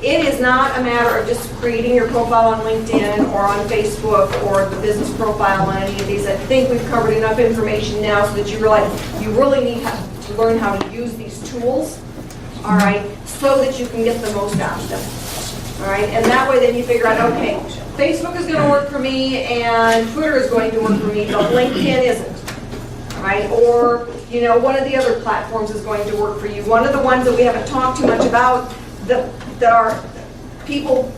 It is not a matter of just creating your profile on LinkedIn or on Facebook or the business profile on any of these. I think we've covered enough information now so that you realize you really need to learn how to use these tools, all right, so that you can get the most out of them, all right? And that way then you figure out, okay, Facebook is going to work for me and Twitter is going to work for me, but LinkedIn isn't, all right? Or, you know, one of the other platforms is going to work for you. One of the ones that we haven't talked too much about that are people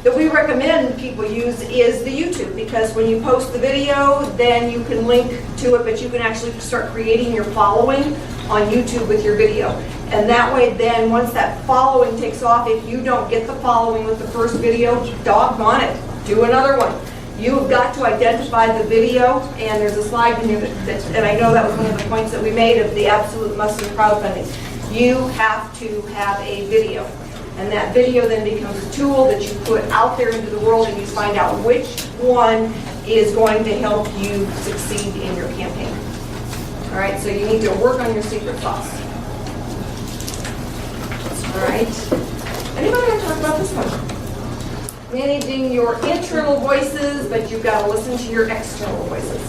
that we recommend people use is the YouTube, because when you post the video, then you can link to it, but you can actually start creating your following on YouTube with your video. And that way then, once that following takes off, if you don't get the following with the first video, doggone it, do another one. You've got to identify the video, and there's a slide in here and I know that was one of the points that we made of the absolute must in crowdfunding. You have to have a video. And that video then becomes a tool that you put out there into the world, and you find out which one is going to help you succeed in your campaign. All right, so you need to work on your secret sauce. All right. Anybody want to talk about this one? Managing your internal voices, but you've got to listen to your external voices.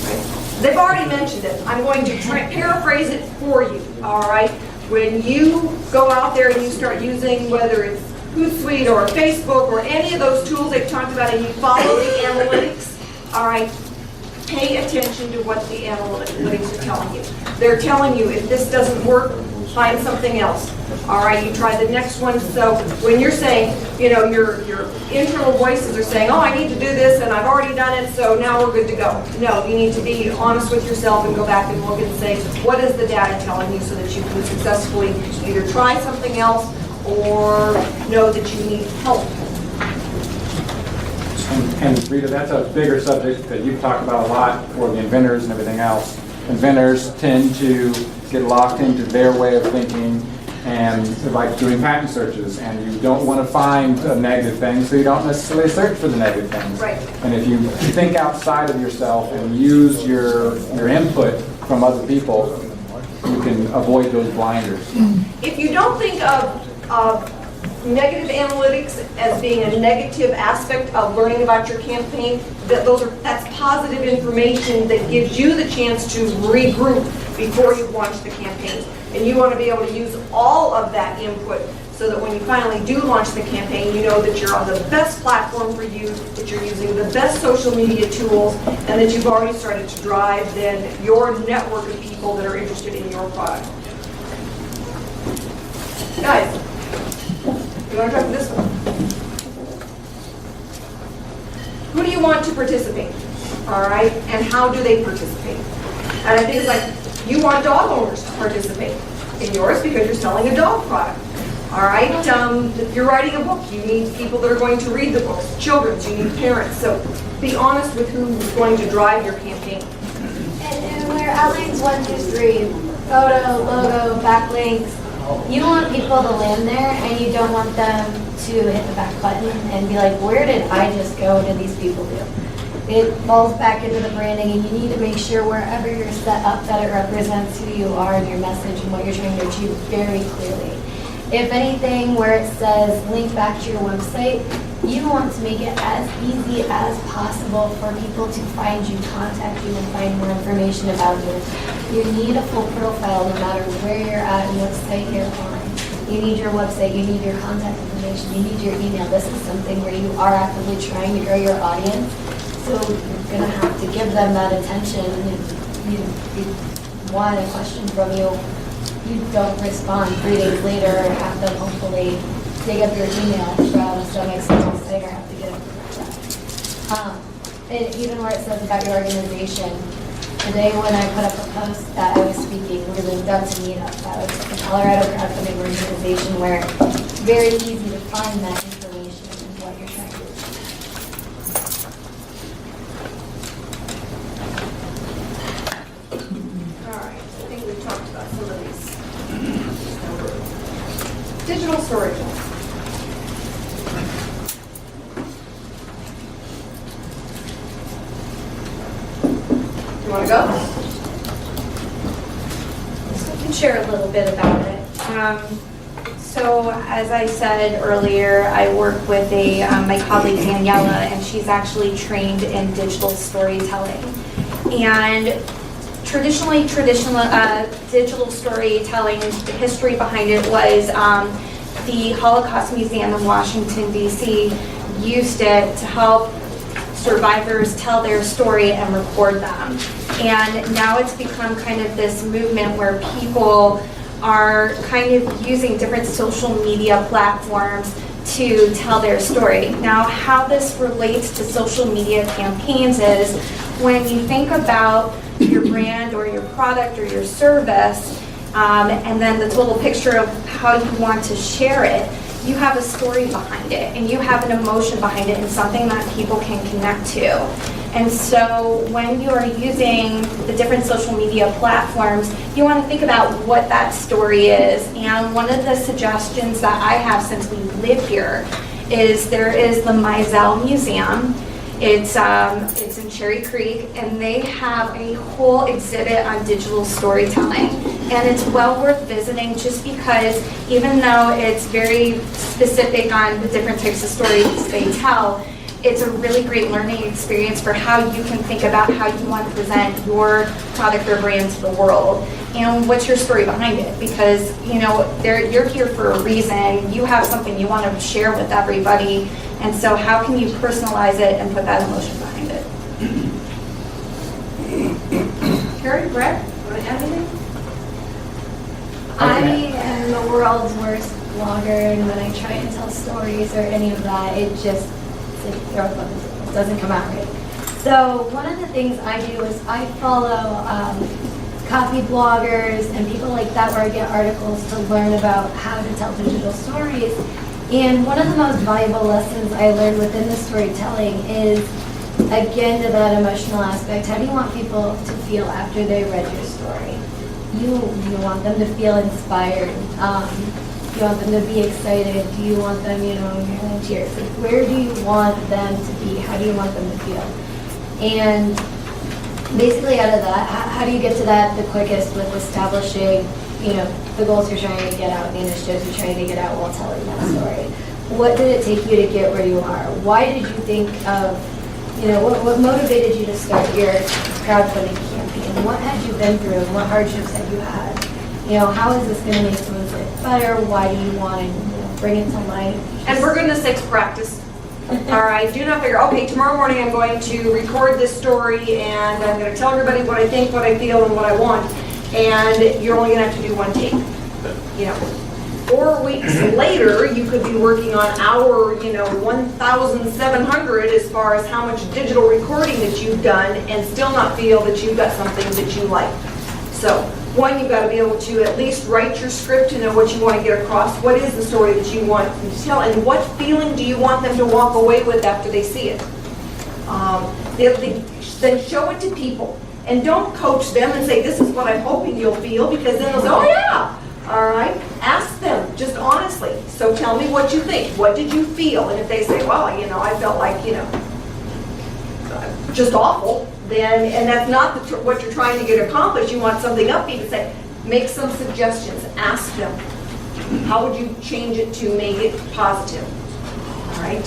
Right. They've already mentioned it. I'm going to paraphrase it for you, all right? When you go out there and you start using, whether it's Hootsuite or Facebook or any of those tools they've talked about, and you follow the analytics, all right, pay attention to what the analytics are telling you. They're telling you if this doesn't work, find something else. All right, you try the next one. So when you're saying, you know, your internal voices are saying, oh, I need to do this and I've already done it, so now we're good to go. No, you need to be honest with yourself and go back and look and say, what is the data telling you, so that you can successfully either try something else or know that you need help. And Rita, that's a bigger subject that you've talked about a lot for the inventors and everything else. Inventors tend to get locked into their way of thinking and like doing patent searches, and you don't want to find a negative thing, so you don't necessarily search for the negative things. Right. And if you think outside of yourself and use your input from other people, you can avoid those blinders. If you don't think of negative analytics as being a negative aspect of learning about your campaign, that's positive information that gives you the chance to regroup before you launch the campaign. And you want to be able to use all of that input so that when you finally do launch the campaign, you know that you're on the best platform for you, that you're using the best social media tools, and that you've already started to drive then your network of people that are interested in your product. Guys, you want to try for this one? Who do you want to participate? All right, and how do they participate? And I think it's like, you want dog owners to participate in yours because you're selling a dog product. All right, if you're writing a book, you need people that are going to read the books. Children's, you need parents. So be honest with who's going to drive your campaign. And where outlines 1 through 3, photo, logo, backlinks, you want people to land there and you don't want them to hit the back button and be like, where did I just go? What did these people do? It falls back into the branding, and you need to make sure wherever you're set up that it represents who you are and your message and what you're trying to achieve very clearly. If anything, where it says link back to your website, you want to make it as easy as possible for people to find you, contact you, and find more information about you. You need a full profile no matter where you're at and what site you're on. You need your website, you need your contact information, you need your email. This is something where you are actively trying to grow your audience. So you're going to have to give them that attention. If you want a question from you, you don't respond 3 days later, or have them hopefully dig up your email from some external site or have to get it from that. And even where it says about your organization, today when I put up a post that I was speaking, we linked up to Meetup. That was the Colorado Crowdfunding organization, where it's very easy to find that information and what you're trying to do. Talked about some of these. Digital storage. You want to go? So I can share a little bit about it. So as I said earlier, I work with my colleague Daniela, and she's actually trained in digital storytelling. And traditional digital storytelling, the history behind it was the Holocaust Museum in Washington, D.C. used it to help survivors tell their story and record them. And now it's become kind of this movement where people are kind of using different social media platforms to tell their story. Now, how this relates to social media campaigns is when you think about your brand or your product or your service, and then the total picture of how you want to share it, you have a story behind it, and you have an emotion behind it, and something that people can connect to. And so when you are using the different social media platforms, you want to think about what that story is. And one of the suggestions that I have since we live here is there is the Mizell Museum. It's in Cherry Creek, and they have a whole exhibit on digital storytelling. And it's well worth visiting just because even though it's very specific on the different types of stories they tell, it's a really great learning experience for how you can think about how you want to present your product or brand to the world. And what's your story behind it? Because, you know, you're here for a reason. You have something you want to share with everybody. And so how can you personalize it and put that emotion behind it? Carrie, Brett, want to add anything? I am the world's worst blogger, and when I try and tell stories or any of that, it just it doesn't come out right. So one of the things I do is I follow copy bloggers and people like that where I get articles to learn about how to tell digital stories. And one of the most valuable lessons I learned within the storytelling is, again, to that emotional aspect. How do you want people to feel after they read your story? You want them to feel inspired. You want them to be excited. Do you want them, in tears? Like, where do you want them to be? How do you want them to feel? And basically out of that, how do you get to that the quickest with establishing, the goals you're trying to get out, the initiatives you're trying to get out while telling that story? What did it take you to get where you are? Why did you think of, what motivated you to start your crowdfunding campaign? What had you been through and what hardships had you had? How is this going to make someone's life better? Why do you want to bring it to life? And for goodness sakes, practice. All right, do not figure, okay, tomorrow morning I'm going to record this story and I'm going to tell everybody what I think, what I feel, and what I want. And you're only going to have to do one take. 4 weeks later, you could be working on hour, 1,700 as far as how much digital recording that you've done and still not feel that you've got something that you like. So, one, you've got to be able to at least write your script to know what you want to get across. What is the story that you want to tell, and what feeling do you want them to walk away with after they see it? Then show it to people. And don't coach them and say, this is what I'm hoping you'll feel, because then they'll say, oh yeah. All right, ask them, just honestly. So tell me what you think. What did you feel? And if they say, well, I felt like, just awful, then, and that's not what you're trying to get accomplished. You want something upbeat to say. Make some suggestions. Ask them. How would you change it to make it positive? All right?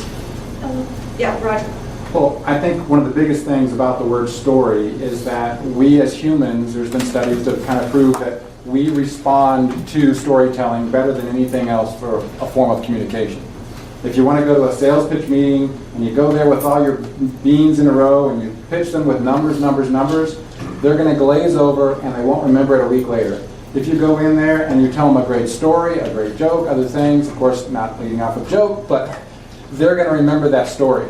Yeah, Roger. Well, I think one of the biggest things about the word story is that we as humans, there's been studies that kind of prove that we respond to storytelling better than anything else for a form of communication. If you want to go to a sales pitch meeting and you go there with all your beans in a row and you pitch them with numbers, they're going to glaze over and they won't remember it a week later. If you go in there and you tell them a great story, a great joke, other things, of course not leading off a joke, but they're going to remember that story.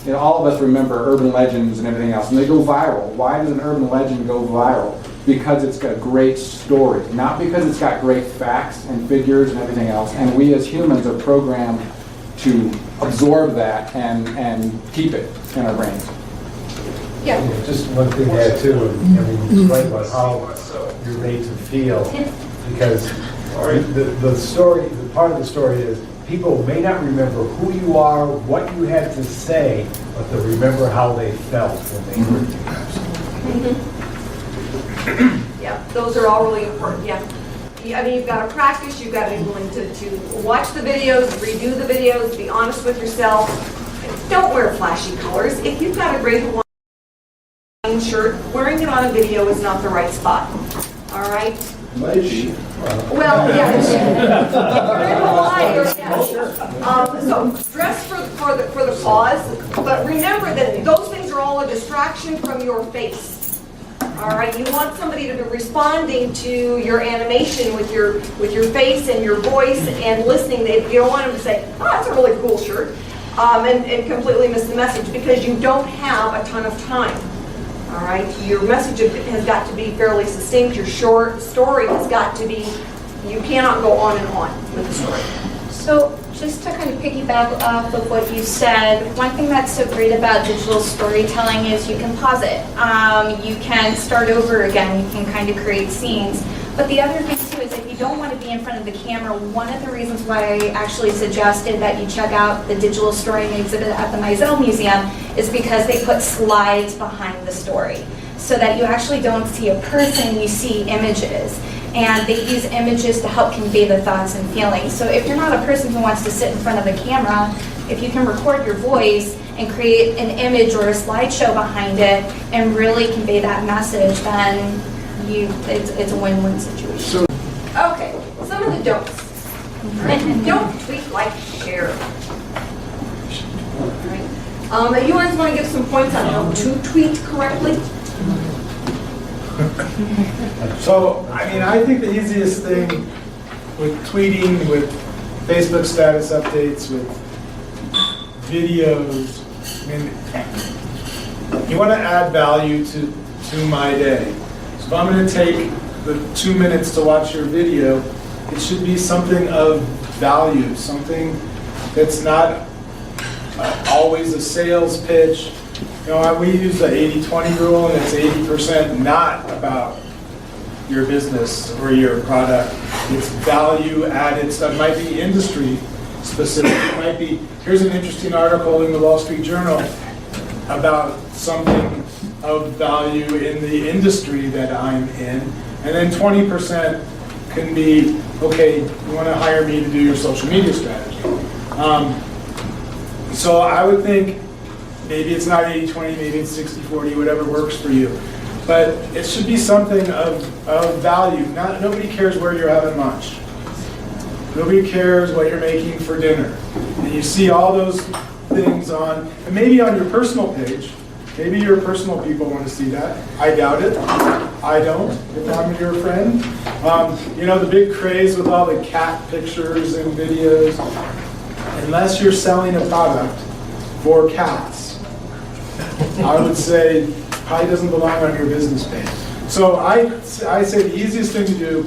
All of us remember urban legends and everything else, and they go viral. Why does an urban legend go viral? Because it's got a great story, not because it's got great facts and figures and everything else. And we as humans are programmed to absorb that and keep it in our brains. Yeah. Just one thing to add too, you explained about how you're made to feel, because the story, the part of the story is people may not remember who you are, what you had to say, but they'll remember how they felt when they heard you. Yeah, those are all really important, yeah. I mean, you've got to practice, you've got to be willing to watch the videos, redo the videos, be honest with yourself. Don't wear flashy colors. If you've got a great Hawaiian shirt, wearing it on a video is not the right spot. All right? Well, yeah. So dress for the cause, but remember that those things are all a distraction from your face. All right, you want somebody to be responding to your animation with your face and your voice and listening. You don't want them to say, "Oh, that's a really cool shirt," and completely miss the message because you don't have a ton of time. All right, your message has got to be fairly succinct. Your short story has got to be. You cannot go on and on with the story. So just to kind of piggyback off of what you said, one thing that's so great about digital storytelling is you can pause it. You can start over again. You can kind of create scenes. But the other thing too is if you don't want to be in front of the camera, one of the reasons why I actually suggested that you check out the digital story exhibit at the Mizell Museum is because they put slides behind the story so that you actually don't see a person, you see images. And they use images to help convey the thoughts and feelings. So if you're not a person who wants to sit in front of a camera, if you can record your voice and create an image or a slideshow behind it and really convey that message, then it's a win-win situation. Okay, some of the don'ts. Don't tweet, like, share. All right. You guys want to give some points on how to tweet correctly? So, I think the easiest thing with tweeting, with Facebook status updates, with videos, you want to add value to my day. So if I'm going to take the 2 minutes to watch your video, it should be something of value, something that's not always a sales pitch. You know, we use the 80-20 rule, and it's 80% not about your business or your product. It's value-added stuff. It might be industry-specific. It might be, here's an interesting article in the Wall Street Journal about something of value in the industry that I'm in. And then 20% can be, okay, you want to hire me to do your social media strategy. So I would think maybe it's not 80-20, maybe it's 60-40, whatever works for you. But it should be something of value. Nobody cares where you're having lunch. Nobody cares what you're making for dinner. And you see all those things on, and maybe on your personal page. Maybe your personal people want to see that. I doubt it. I don't, if I'm your friend. You know, the big craze with all the cat pictures and videos. Unless you're selling a product for cats, I would say probably doesn't belong on your business page. So I say the easiest thing to do,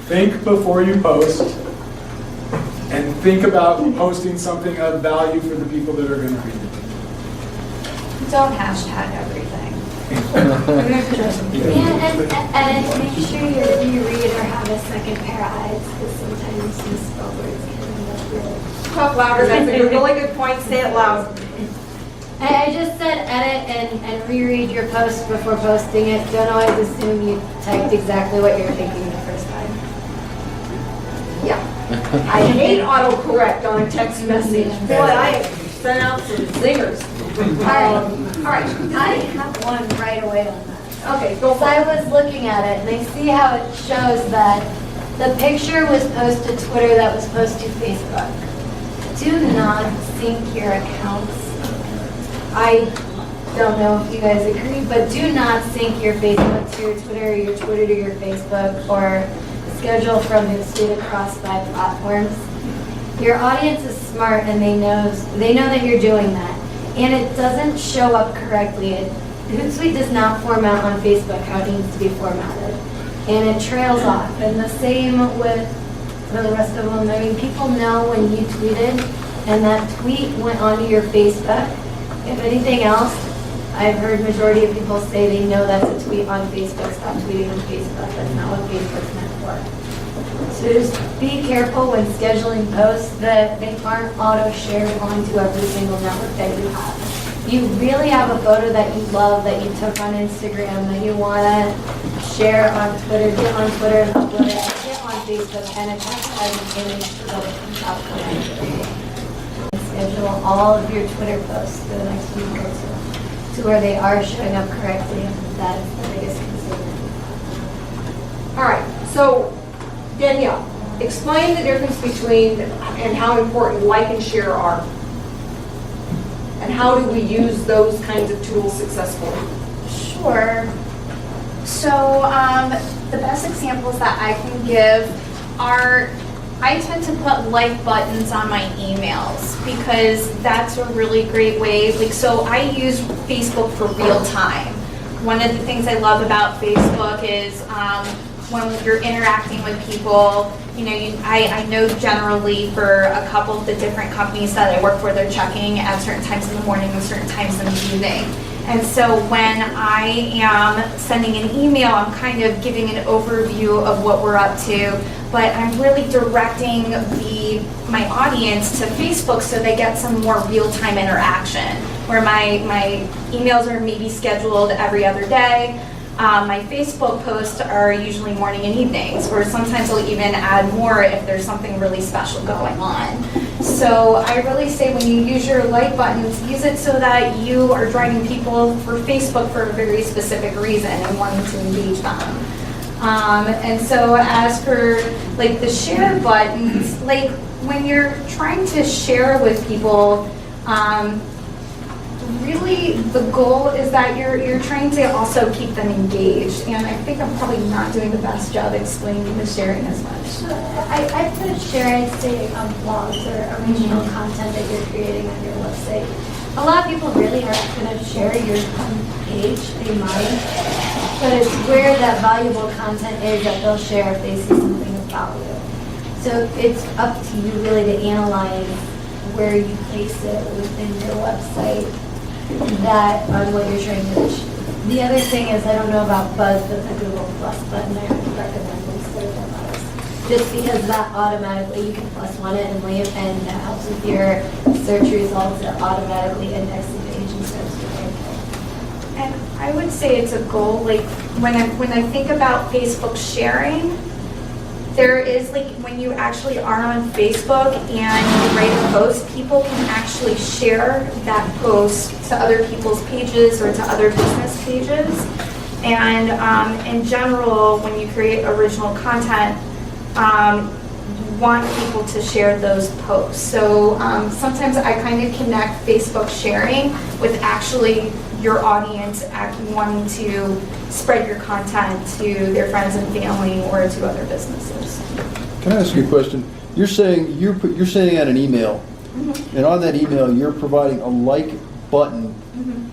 think before you post, and think about posting something of value for the people that are going to read it. Don't hashtag everything. And make sure you read or have a second pair of eyes, because sometimes you spell words can end up really. Talk louder, that's a really good point, say it loud. I just said edit and reread your post before posting it. Don't always assume you typed exactly what you're thinking the first time. Yeah. I hate autocorrect on a text message. Boy, I sent out some zingers. All right, I have one right away on that. Okay, go So for I it. was looking at it, and I see how it shows that the picture was posted to Twitter, that was posted to Facebook. Do not sync your accounts. I don't know if you guys agree, but do not sync your Facebook to your Twitter, or your Twitter to your Facebook, or schedule from Hootsuite across 5 platforms. Your audience is smart, and they know that you're doing that. And it doesn't show up correctly. Hootsuite does not format on Facebook how it needs to be formatted. And it trails off. And the same with the rest of them. I mean, people know when you tweeted and that tweet went onto your Facebook. If anything else, I've heard majority of people say they know that's a tweet on Facebook. Stop tweeting on Facebook. That's not what Facebook's meant for. So just be careful when scheduling posts that they aren't auto-shared onto every single network that you have. You really have a photo that you love, that you took on Instagram, that you want to share on Twitter, get on Twitter and upload it, get on Facebook, and attach it as an image so that it comes out correctly. Schedule all of your Twitter posts for the next week or two to where they are showing up correctly, and that is the biggest concern. All right, so Danielle, explain the difference between and how important like and share are. And how do we use those kinds of tools successfully? Sure. So the best examples that I can give are, I tend to put like buttons on my emails because that's a really great way. Like, so I use Facebook for real time. One of the things I love about Facebook is when you're interacting with people, you know, I know generally for a couple of the different companies that I work for, they're checking at certain times in the morning and certain times in the evening. And so when I am sending an email, I'm kind of giving an overview of what we're up to, but I'm really directing my audience to Facebook so they get some more real-time interaction, where my emails are maybe scheduled every other day. My Facebook posts are usually morning and evenings, or sometimes I'll even add more if there's something really special going on. So I really say when you use your like buttons, use it so that you are driving people for Facebook for a very specific reason and wanting to engage them. And so as for like the share buttons, like when you're trying to share with people, really the goal is that you're trying to also keep them engaged, and I think I'm probably not doing the best job explaining the sharing as much. I put share, I'd say, blogs or original content that you're creating on your website. A lot of people really aren't going to share your page, they might, but it's where that valuable content is that they'll share if they see something of value. So it's up to you really to analyze where you place it within your website that on what you're trying to achieve. The other thing is, I don't know about Buzz, but the Google Plus button, I would recommend instead of Buzz. Just because that automatically, you can plus one it and leave, and that helps with your search results. It automatically indexes the page and starts to rank. And I would say it's a goal, like, when I think about Facebook sharing, there is, like, when you actually are on Facebook and you write a post, people can actually share that post to other people's pages or to other business pages. And in general, when you create original content, you want people to share those posts. So sometimes I kind of connect Facebook sharing with actually your audience wanting to spread your content to their friends and family or to other businesses. Can I ask you a question? You're saying you're sending out an email, and on that email you're providing a like button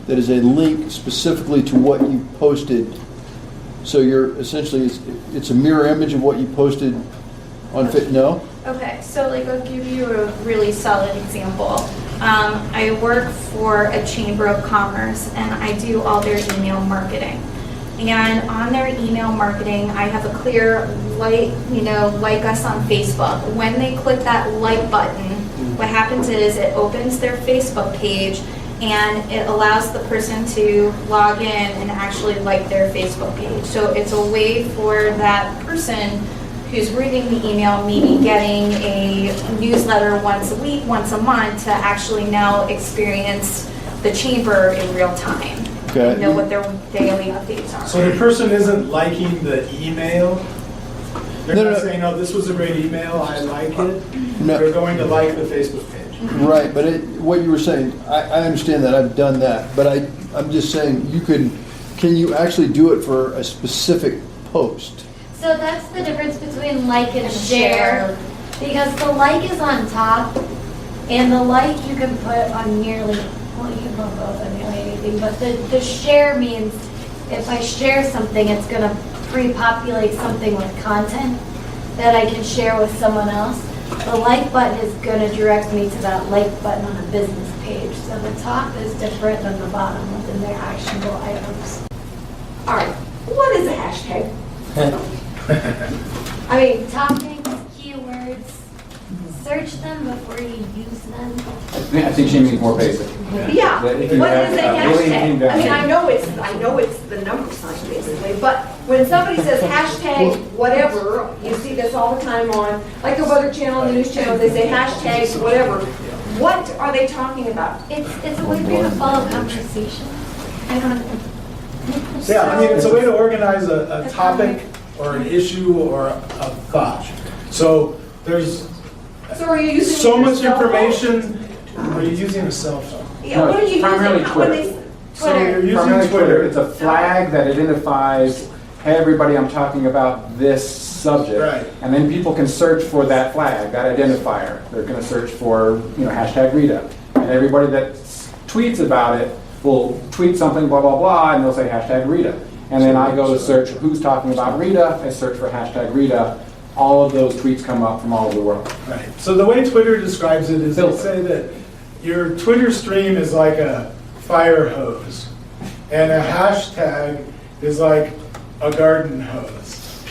that is a link specifically to what you posted. So you're essentially it's a mirror image of what you posted on No? Okay, so like I'll give you a really solid example. I work for a chamber of commerce and I do all their email marketing. And on their email marketing, I have a clear like us on Facebook. When they click that like button, what happens is it opens their Facebook page and it allows the person to log in and actually like their Facebook page. So it's a way for that person who's reading the email, maybe getting a newsletter once a week, once a month, to actually now experience the chamber in real time. Okay. And know what their daily updates are. So the person isn't liking the email? They're No, not no. saying, oh, this was a great email, I like it? No. They're going to like the Facebook page. Right, but what you were saying, I understand that, I've done that, but I'm just saying, can you actually do it for a specific post? So that's the difference between like and share. Because the like is on top, and the like you can put on nearly, well, you can put both on nearly anything, but the share means if I share something, it's going to pre-populate something with content that I can share with someone else. The like button is going to direct me to that like button on a business page. So the top is different than the bottom within their actionable items. All right, what is a hashtag? I mean, Topics, keywords, search them before you use them. I think she means more basic. yeah, That what if is you a have really hashtag? came down I mean, to- I know it's the number sign basically, but when somebody says hashtag whatever, you see this all the time on, like the Weather Channel, the news channel, they say hashtag whatever. What are they talking about? It's a way for you to follow conversation. I don't know. Yeah, I mean, it's a way to organize a topic or an issue or a thought. So there's So are you using so your much cell phone? information. Are you using a cell phone? Yeah, No, what are you primarily using? When Twitter. they- So you're using Primarily Twitter. It's a flag that identifies, hey, everybody, I'm talking about this subject. Right. And then people can search for that flag, that identifier. They're going to search for, hashtag Rita. And everybody that tweets about it will tweet something, blah, blah, blah, and they'll say hashtag Rita. And then I go to search who's talking about Rita. I search for hashtag Rita. All of those tweets come up from all over the world. Right. So the way Twitter describes it is they Filter. say that your Twitter stream is like a fire hose, and a hashtag is like a garden hose.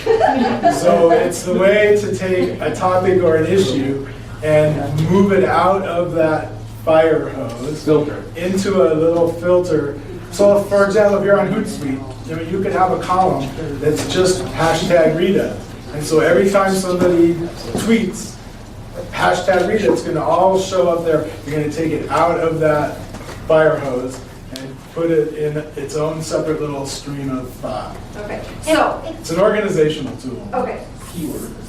So it's the way to take a topic or an issue and move it out of that fire hose Filter. into a little filter. So, for example, if you're on Hootsuite, you could have a column that's just hashtag Rita. And so every time somebody tweets hashtag Rita, it's going to all show up there. You're going to take it out of that fire hose and put it in its own separate little stream of thought. Okay, so, It's an organizational tool. okay.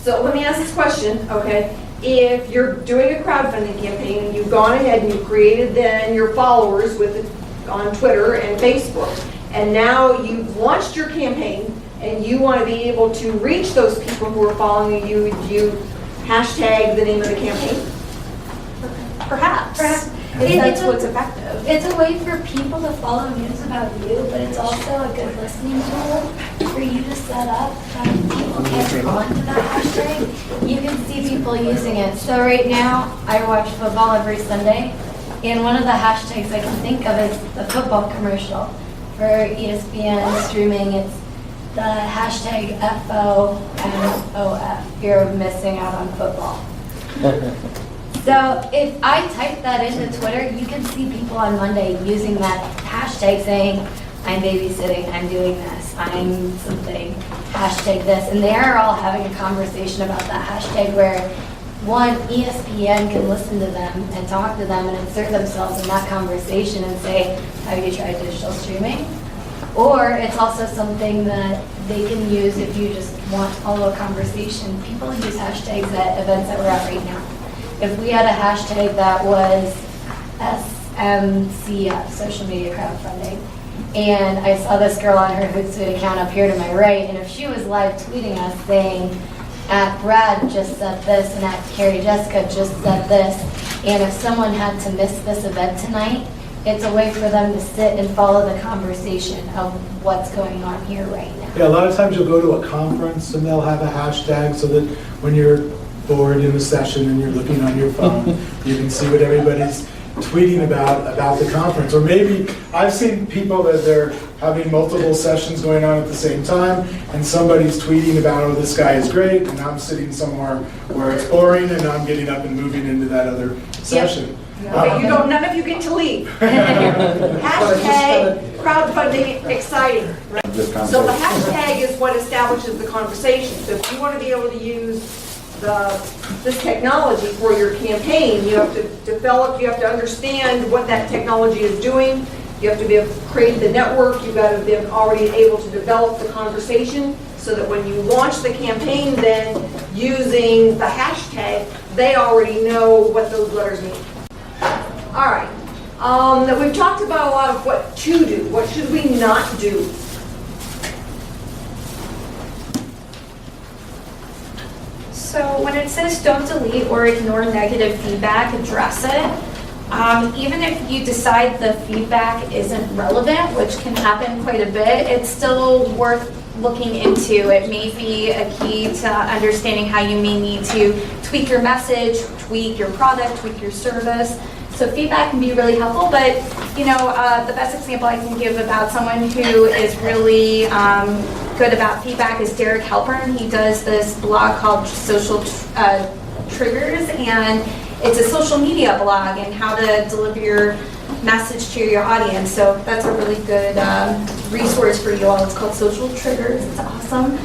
So let me ask this question, okay? If you're doing a crowdfunding campaign, and you've gone ahead and you've created then your followers with it on Twitter and Facebook, and now you've launched your campaign, and you want to be able to reach those people who are following you, do you hashtag the name of the campaign? Perhaps. Perhaps. If that's what's effective. It's a way for people to follow news about you, but it's also a good listening tool for you to set up that people can respond to that hashtag. You can see people using it. So right now, I watch football every Sunday, and one of the hashtags I can think of is the football commercial for ESPN streaming. It's the hashtag FOMOF, fear of missing out on football. So if I type that into Twitter, you can see people on Monday using that hashtag saying, I'm babysitting, I'm doing this, I'm something, hashtag this. And they're all having a conversation about that hashtag where one, ESPN can listen to them and talk to them and insert themselves in that conversation and say, have you tried digital streaming? Or it's also something that they can use if you just want to follow a conversation. People use hashtags at events that we're at right now. If we had a hashtag that was SMCF, social media crowdfunding, and I saw this girl on her Hootsuite account up here to my right, and if she was live tweeting us saying, at Brad just said this, and at Carrie Jessica just said this, and if someone had to miss this event tonight, it's a way for them to sit and follow the conversation of what's going on here right now. Yeah, a lot of times you'll go to a conference and they'll have a hashtag so that when you're bored in the session and you're looking on your phone, you can see what everybody's tweeting about the conference. Or maybe I've seen people that they're having multiple sessions going on at the same time, and somebody's tweeting about, oh, this guy is great, and I'm sitting somewhere where it's boring, and I'm getting up and moving into that other session. Okay, none of you get to leave. Hashtag crowdfunding exciting. So the hashtag is what establishes the conversation. So if you want to be able to use this technology for your campaign, you have to develop, you have to understand what that technology is doing. You have to be able to create the network. You've got to be already able to develop the conversation so that when you launch the campaign then using the hashtag, they already know what those letters mean. All right. We've talked about a lot of what to do. What should we not do? So when it says don't delete or ignore negative feedback, address it. Even if you decide the feedback isn't relevant, which can happen quite a bit, it's still worth looking into. It may be a key to understanding how you may need to tweak your message, tweak your product, tweak your service. So feedback can be really helpful, but the best example I can give about someone who is really good about feedback is Derek Halpern. He does this blog called Social Triggers, and it's a social media blog and how to deliver your message to your audience. So that's a really good resource for you all. It's called Social Triggers. It's awesome.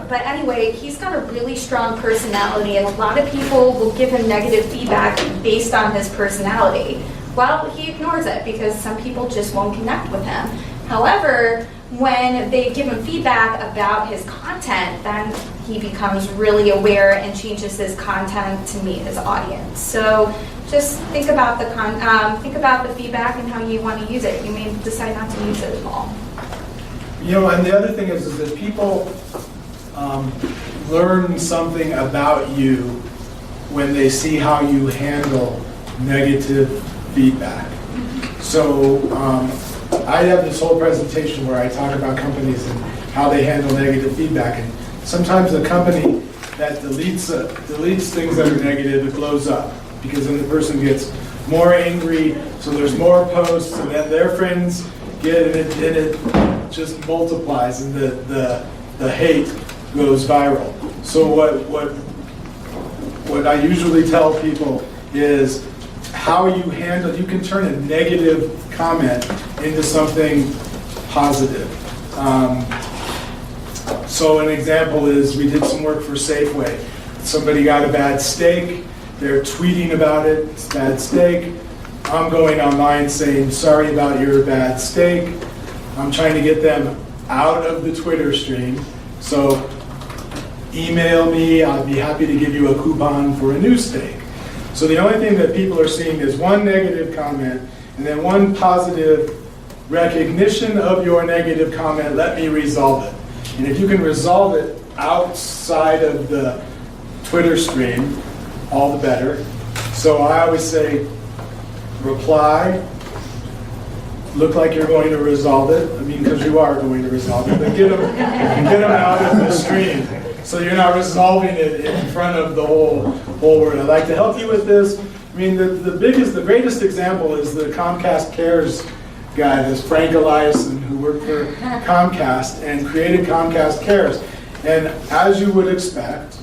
But anyway, he's got a really strong personality, and a lot of people will give him negative feedback based on his personality. Well, he ignores it because some people just won't connect with him. However, when they give him feedback about his content, then he becomes really aware and changes his content to meet his audience. So just think about the feedback and how you want to use it. You may decide not to use it at all. And the other thing is that people learn something about you when they see how you handle negative feedback. So I have this whole presentation where I talk about companies and how they handle negative feedback. And sometimes a company that deletes things that are negative, it blows up because then the person gets more angry, so there's more posts, and then their friends get it, and it just multiplies, and the hate goes viral. So what I usually tell people is how you can turn a negative comment into something positive. So an example is we did some work for Safeway. Somebody got a bad steak. They're tweeting about it. It's bad steak. I'm going online saying, sorry about your bad steak. I'm trying to get them out of the Twitter stream. So email me. I'll be happy to give you a coupon for a new steak. So the only thing that people are seeing is one negative comment and then one positive recognition of your negative comment. Let me resolve it. And if you can resolve it outside of the Twitter stream, all the better. So I always say, reply, look like you're going to resolve it. I mean, because you are going to resolve it, but get them out of the stream so you're not resolving it in front of the whole world. I'd like to help you with this. I mean, the greatest example is the Comcast Cares guy, this Frank Eliason, who worked for Comcast and created Comcast Cares. And as you would expect,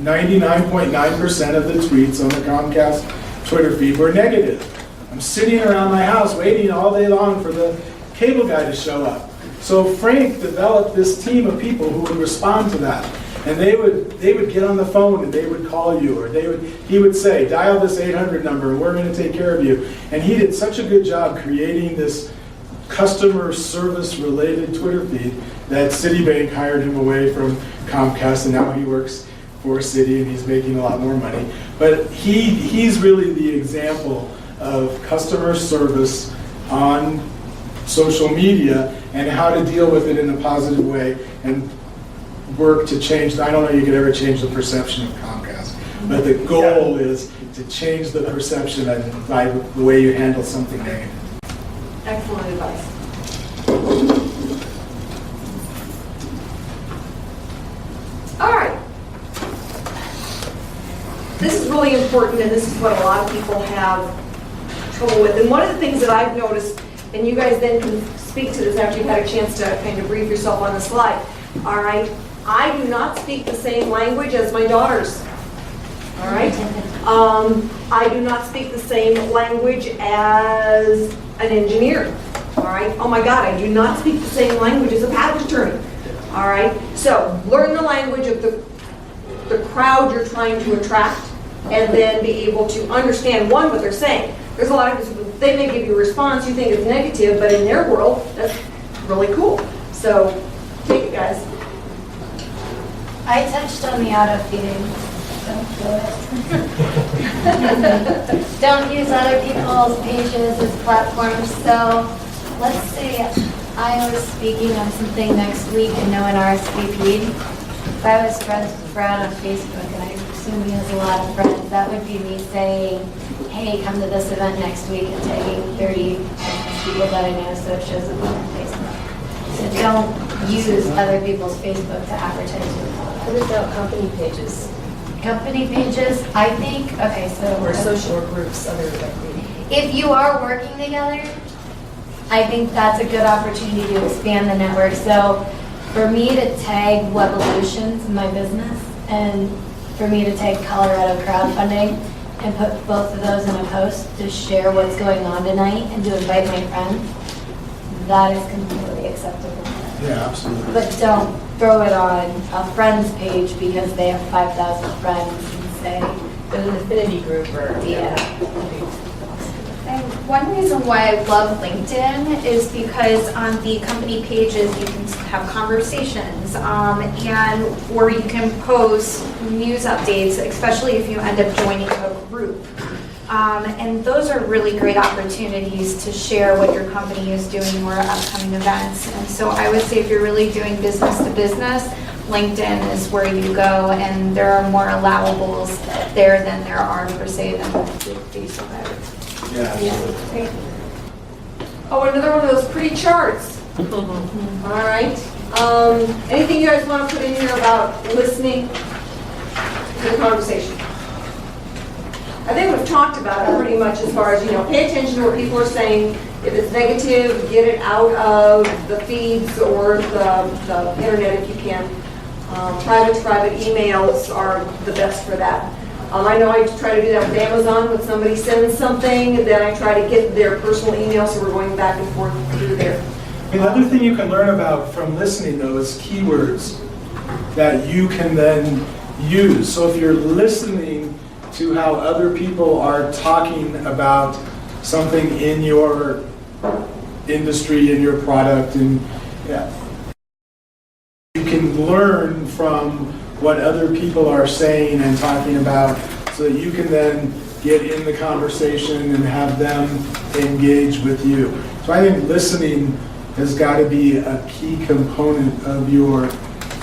99.9% of the tweets on the Comcast Twitter feed were negative. I'm sitting around my house waiting all day long for the cable guy to show up. So Frank developed this team of people who would respond to that. And they would get on the phone and they would call you, or he would say, dial this 800 number and we're going to take care of you. And he did such a good job creating this customer service related Twitter feed that Citibank hired him away from Comcast, and now he works for Citi and he's making a lot more money. But he's really the example of customer service on social media and how to deal with it in a positive way and work to change. I don't know you could ever change the perception of Comcast, but the goal is to change the perception by the way you handle something negative. Excellent advice. All right. This is really important, and this is what a lot of people have trouble with. And one of the things that I've noticed, and you guys then can speak to this after you've had a chance to kind of brief yourself on the slide. All right. I do not speak the same language as my daughters. All right. I do not speak the same language as an engineer. All right. Oh my God, I do not speak the same language as a patent attorney. All right. So learn the language of the crowd you're trying to attract, and then be able to understand, one, what they're saying. There's a lot of, they may give you a response you think is negative, but in their world, that's really cool. So take it, guys. I touched on the auto feeding. Don't do it. Don't use other people's pages as platforms. So let's say I was speaking on something next week and no one RSVP'd. If I was friends with Brad on Facebook, and I assume he has a lot of friends, that would be me saying, hey, come to this event next week, and tagging 30 people that I know so it shows up on Facebook. So don't use other people's Facebook to advertise your product. What about company pages? Company pages, I think, okay, so. Or social groups, other like. If you are working together, I think that's a good opportunity to expand the network. So for me to tag Wevolutions in my business, and for me to tag Colorado Crowdfunding, and put both of those in a post to share what's going on tonight and to invite my friends, that is completely acceptable. Yeah, absolutely. But don't throw it on a friend's page because they have 5,000 friends and say, An affinity group or. yeah. And one reason why I love LinkedIn is because on the company pages you can have conversations, or you can post news updates, especially if you end up joining a group. And those are really great opportunities to share what your company is doing or upcoming events. And so I would say if you're really doing business to business, LinkedIn is where you go, and there are more allowables there than there are for, say, the Facebook. Yeah. Oh, another one of those pretty charts. All right. Anything you guys want to put in here about listening to the conversation? I think we've talked about it pretty much as far as, pay attention to what people are saying. If it's negative, get it out of the feeds or the internet if you can. Private emails are the best for that. I know I try to do that with Amazon. When somebody sends something, then I try to get their personal email, so we're going back and forth through there. Another thing you can learn about from listening, though, is keywords that you can then use. So if you're listening to how other people are talking about something in your industry, in your product, and you can learn from what other people are saying and talking about, so that you can then get in the conversation and have them engage with you. So I think listening has got to be a key component of your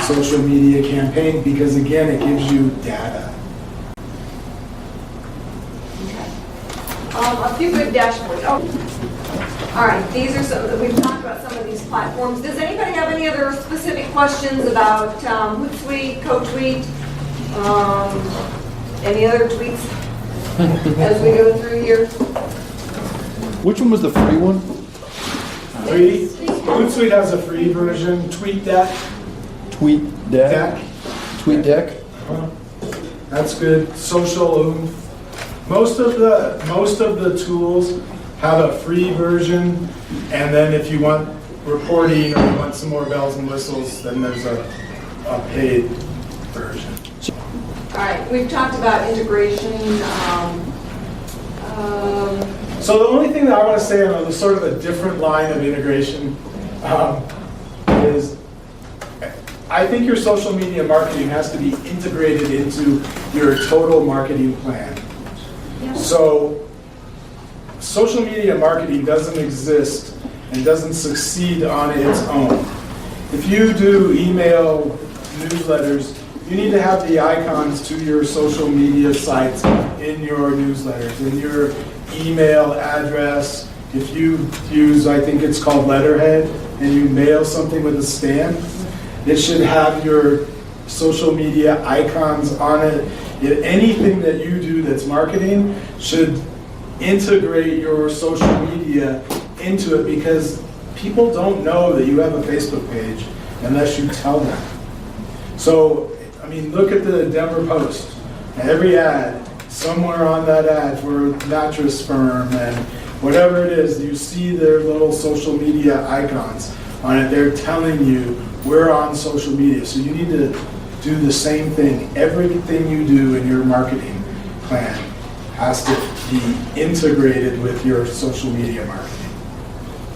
social media campaign, because again, it gives you data. A few good dashboards. All right, these are some, we've talked about some of these platforms. Does anybody have any other specific questions about Hootsuite, CoTweet, any other tweets as we go through here? Which one was the free one? Free. Hootsuite has a free version. TweetDeck. TweetDeck? TweetDeck? That's good. Social Oomph. Most of the tools have a free version, and then if you want reporting or you want some more bells and whistles, then there's a paid version. All right, we've talked about integration. So the only thing that I want to say on a sort of a different line of integration is I think your social media marketing has to be integrated into your total marketing plan. So social media marketing doesn't exist and doesn't succeed on its own. If you do email newsletters, you need to have the icons to your social media sites in your newsletters, in your email address. If you use, I think it's called letterhead, and you mail something with a stamp, it should have your social media icons on it. Anything that you do that's marketing should integrate your social media into it, because people don't know that you have a Facebook page unless you tell them. So, I mean, look at the Denver Post. Every ad, somewhere on that ad for a mattress firm and whatever it is, you see their little social media icons on it. They're telling you we're on social media. So you need to do the same thing. Everything you do in your marketing plan has to be integrated with your social media marketing.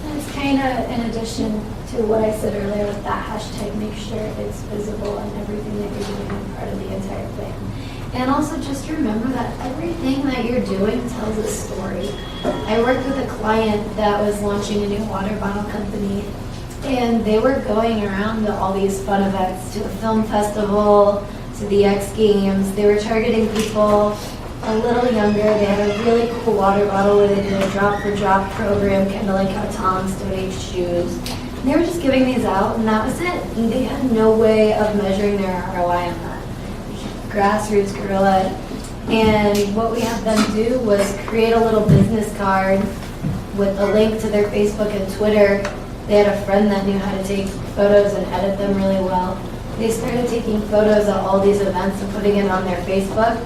And it's kind of in addition to what I said earlier with that hashtag, make sure it's visible in everything that you're doing and part of the entire plan. And also just remember that everything that you're doing tells a story. I worked with a client that was launching a new water bottle company, and they were going around to all these fun events, to a film festival, to the X Games. They were targeting people a little younger. They had a really cool water bottle where they did a drop-for-drop program, kind of like how Tom's donates shoes. And they were just giving these out, and that was it. And they had no way of measuring their ROI on that. Grassroots guerrilla. And what we had them do was create a little business card with a link to their Facebook and Twitter. They had a friend that knew how to take photos and edit them really well. They started taking photos at all these events and putting it on their Facebook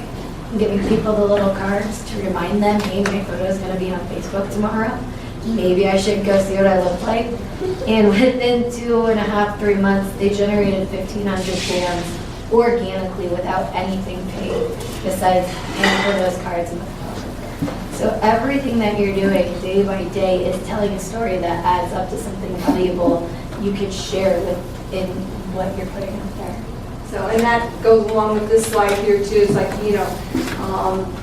and giving people the little cards to remind them, hey, my photo is going to be on Facebook tomorrow. Maybe I should go see what I look like. And within 2.5, 3 months, they generated 1,500 fans organically without anything paid besides paying for those cards in the phone. So everything that you're doing day by day is telling a story that adds up to something valuable you could share within what you're putting out there. So, and that goes along with this slide here too. It's like,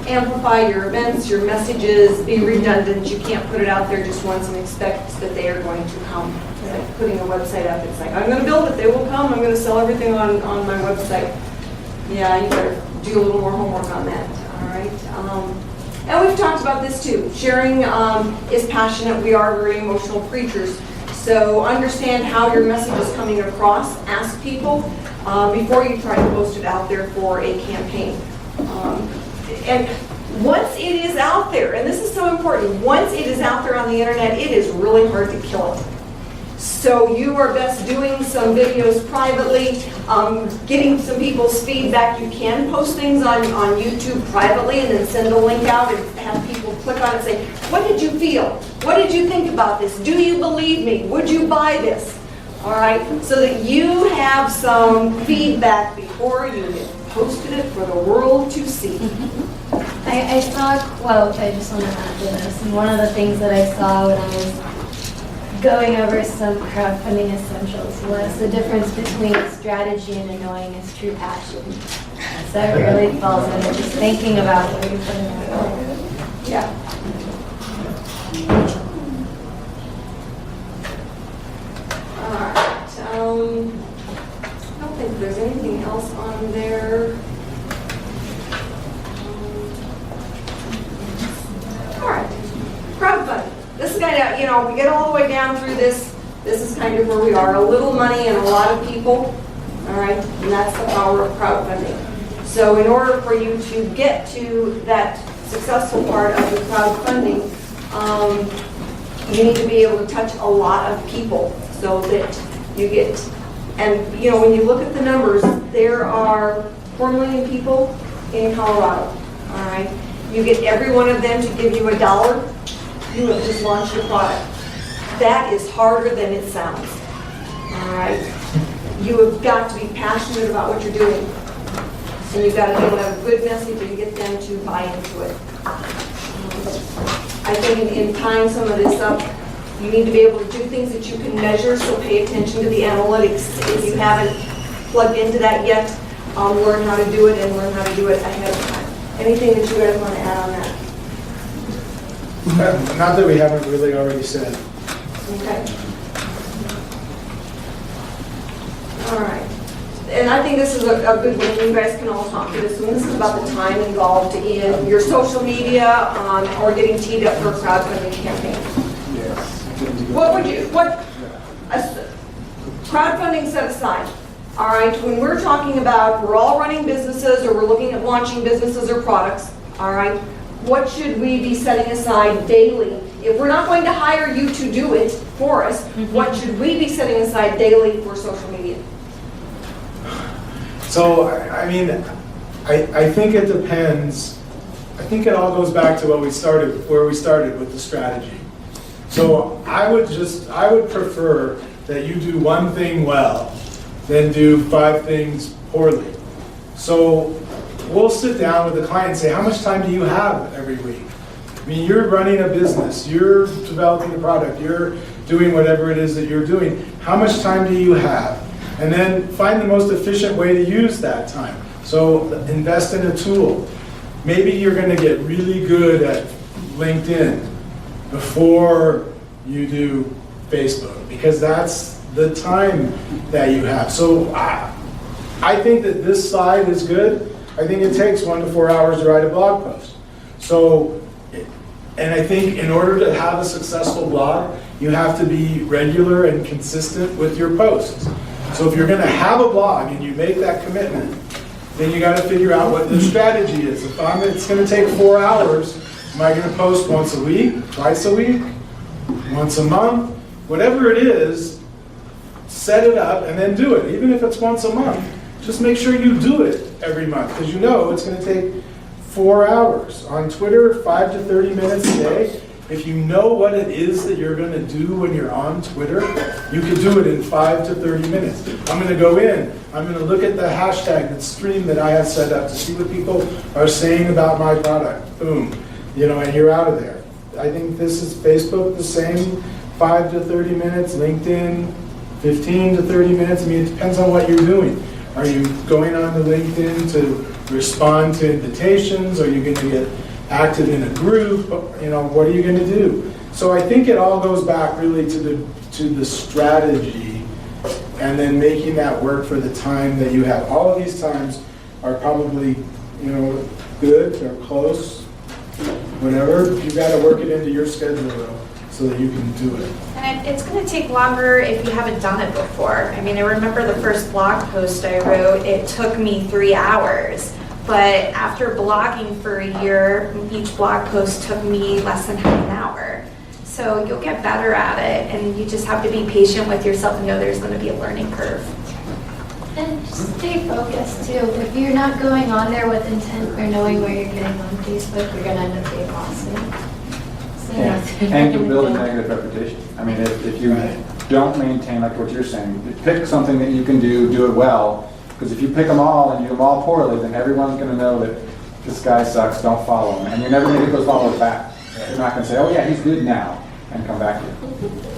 amplify your events, your messages, be redundant. You can't put it out there just once and expect that they are going to come. It's like putting a website up. It's like, I'm going to build it, they will come, I'm going to sell everything on my website. Yeah, you better do a little more homework on that, all right? And we've talked about this too. Sharing is passionate. We are very emotional creatures. So understand how your message is coming across. Ask people before you try to post it out there for a campaign. And once it is out there, and this is so important, once it is out there on the internet, it is really hard to kill it. So you are best doing some videos privately, getting some people's feedback. You can post things on YouTube privately and then send a link out and have people click on it and say, what did you feel? What did you think about this? Do you believe me? Would you buy this? All right, so that you have some feedback before you posted it for the world to see. I saw a quote, I just want to add to this, and one of the things that I saw when I was going over some crowdfunding essentials was the difference between strategy and annoying is true passion. So it really falls into just thinking about what you're putting out there. Yeah. All right. I don't think there's anything else on there. All right. Crowdfunding. This is kind of, we get all the way down through this. This is kind of where we are. A little money and a lot of people. All right, and that's the power of crowdfunding. So in order for you to get to that successful part of the crowdfunding, you need to be able to touch a lot of people so that you get, and when you look at the numbers, there are 4 million people in Colorado, all right? You get every one of them to give you $1, you have just launched your product. That is harder than it sounds, all right? You have got to be passionate about what you're doing. And you've got to be able to have a good message and get them to buy into it. I think in tying some of this up, you need to be able to do things that you can measure, so pay attention to the analytics. If you haven't plugged into that yet, learn how to do it and learn how to do it ahead of time. Anything that you guys want to add on that? Not that we haven't really already said. Okay. All right. And I think this is a good one. You guys can all talk to this one. This is about the time involved in your social media or getting teed up for a crowdfunding campaign. Yes. Crowdfunding set aside. All right, when we're talking about we're all running businesses or we're looking at launching businesses or products, all right, what should we be setting aside daily? If we're not going to hire you to do it for us, what should we be setting aside daily for social media? So, I mean, I think it depends. I think it all goes back to where we started with the strategy. So I would prefer that you do one thing well, then do 5 things poorly. So we'll sit down with the client and say, how much time do you have every week? I mean, you're running a business, you're developing a product, you're doing whatever it is that you're doing. How much time do you have? And then find the most efficient way to use that time. So invest in a tool. Maybe you're going to get really good at LinkedIn before you do Facebook, because that's the time that you have. So I think that this side is good. I think it takes 1 to 4 hours to write a blog post. So, and I think in order to have a successful blog, you have to be regular and consistent with your posts. So if you're going to have a blog and you make that commitment, then you got to figure out what the strategy is. If it's going to take 4 hours, am I going to post once a week, twice a week, once a month? Whatever it is, set it up and then do it. Even if it's once a month, just make sure you do it every month, because you know it's going to take 4 hours. On Twitter, 5 to 30 minutes a day. If you know what it is that you're going to do when you're on Twitter, you can do it in 5 to 30 minutes. I'm going to go in, I'm going to look at the hashtag, the stream that I have set up to see what people are saying about my product. Boom. And you're out of there. I think this is Facebook, the same, 5 to 30 minutes, LinkedIn, 15 to 30 minutes. I mean, it depends on what you're doing. Are you going on to LinkedIn to respond to invitations? Are you going to get active in a group? What are you going to do? So I think it all goes back really to the strategy, and then making that work for the time that you have. All of these times are probably, good or close, whatever. You've got to work it into your schedule though, so that you can do it. And it's going to take longer if you haven't done it before. I mean, I remember the first blog post I wrote, it took me 3 hours. But after blogging for a year, each blog post took me less than half an hour. So you'll get better at it, and you just have to be patient with yourself and know there's going to be a learning curve. And just stay focused too. If you're not going on there with intent or knowing where you're getting on Facebook, you're going to end up getting lost in it. So And you build a negative reputation. I mean, if you don't maintain, like what you're saying, pick something that you can do it well. Because if you pick them all and you do them all poorly, then everyone's going to know that this guy sucks, don't follow him. And you're never going to get those followers back. You're not going to say, oh yeah, he's good now, and come back to you.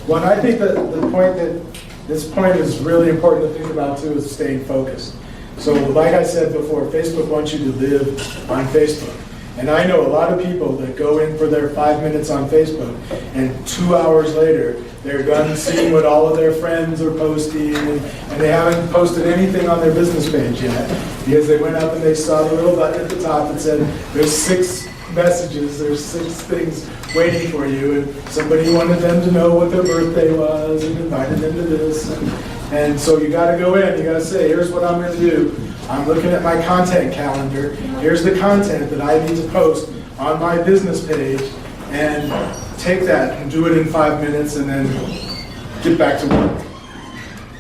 Well, and I think that this point is really important to think about too, is staying focused. So like I said before, Facebook wants you to live on Facebook. And I know a lot of people that go in for their 5 minutes on Facebook, and 2 hours later, they're done seeing what all of their friends are posting, and they haven't posted anything on their business page yet, because they went up and they saw the little button at the top that said, there's 6 messages, there's 6 things waiting for you, and somebody wanted them to know what their birthday was and invited them to this, and so you gotta go in, you gotta say, here's what I'm gonna do. I'm looking at my content calendar, here's the content that I need to post on my business page, and take that and do it in 5 minutes and then get back to work.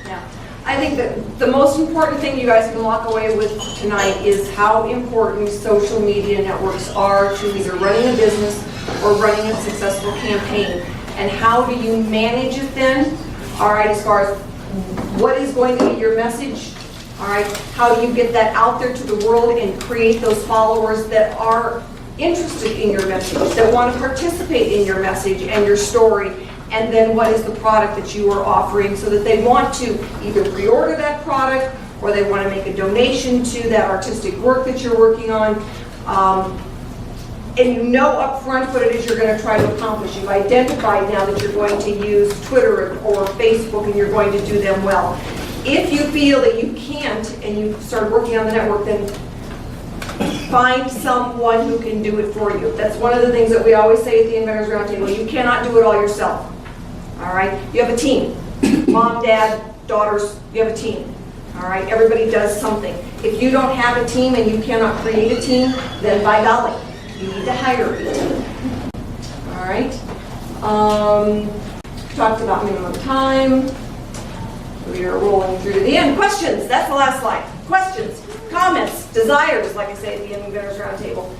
Yeah. I think that the most important thing you guys can walk away with tonight is how important social media networks are to either running a business or running a successful campaign. And how do you manage it then? All right, as far as what is going to be your message? All right, how do you get that out there to the world and create those followers that are interested in your message, that want to participate in your message and your story? And then what is the product that you are offering so that they want to either pre-order that product or they want to make a donation to that artistic work that you're working on. And you know up front what it is you're going to try to accomplish. You've identified now that you're going to use Twitter or Facebook and you're going to do them well. If you feel that you can't and you start working on the network, then find someone who can do it for you. That's one of the things that we always say at the Inventors Roundtable. You cannot do it all yourself. All right? You have a team. Mom, dad, daughters, you have a team. All right? Everybody does something. If you don't have a team and you cannot create a team, then by golly, you need to hire a team. All right? Talked about minimum time. We are rolling through to the end. Questions? That's the last slide. Questions, comments, desires, like I say at the Inventors Roundtable.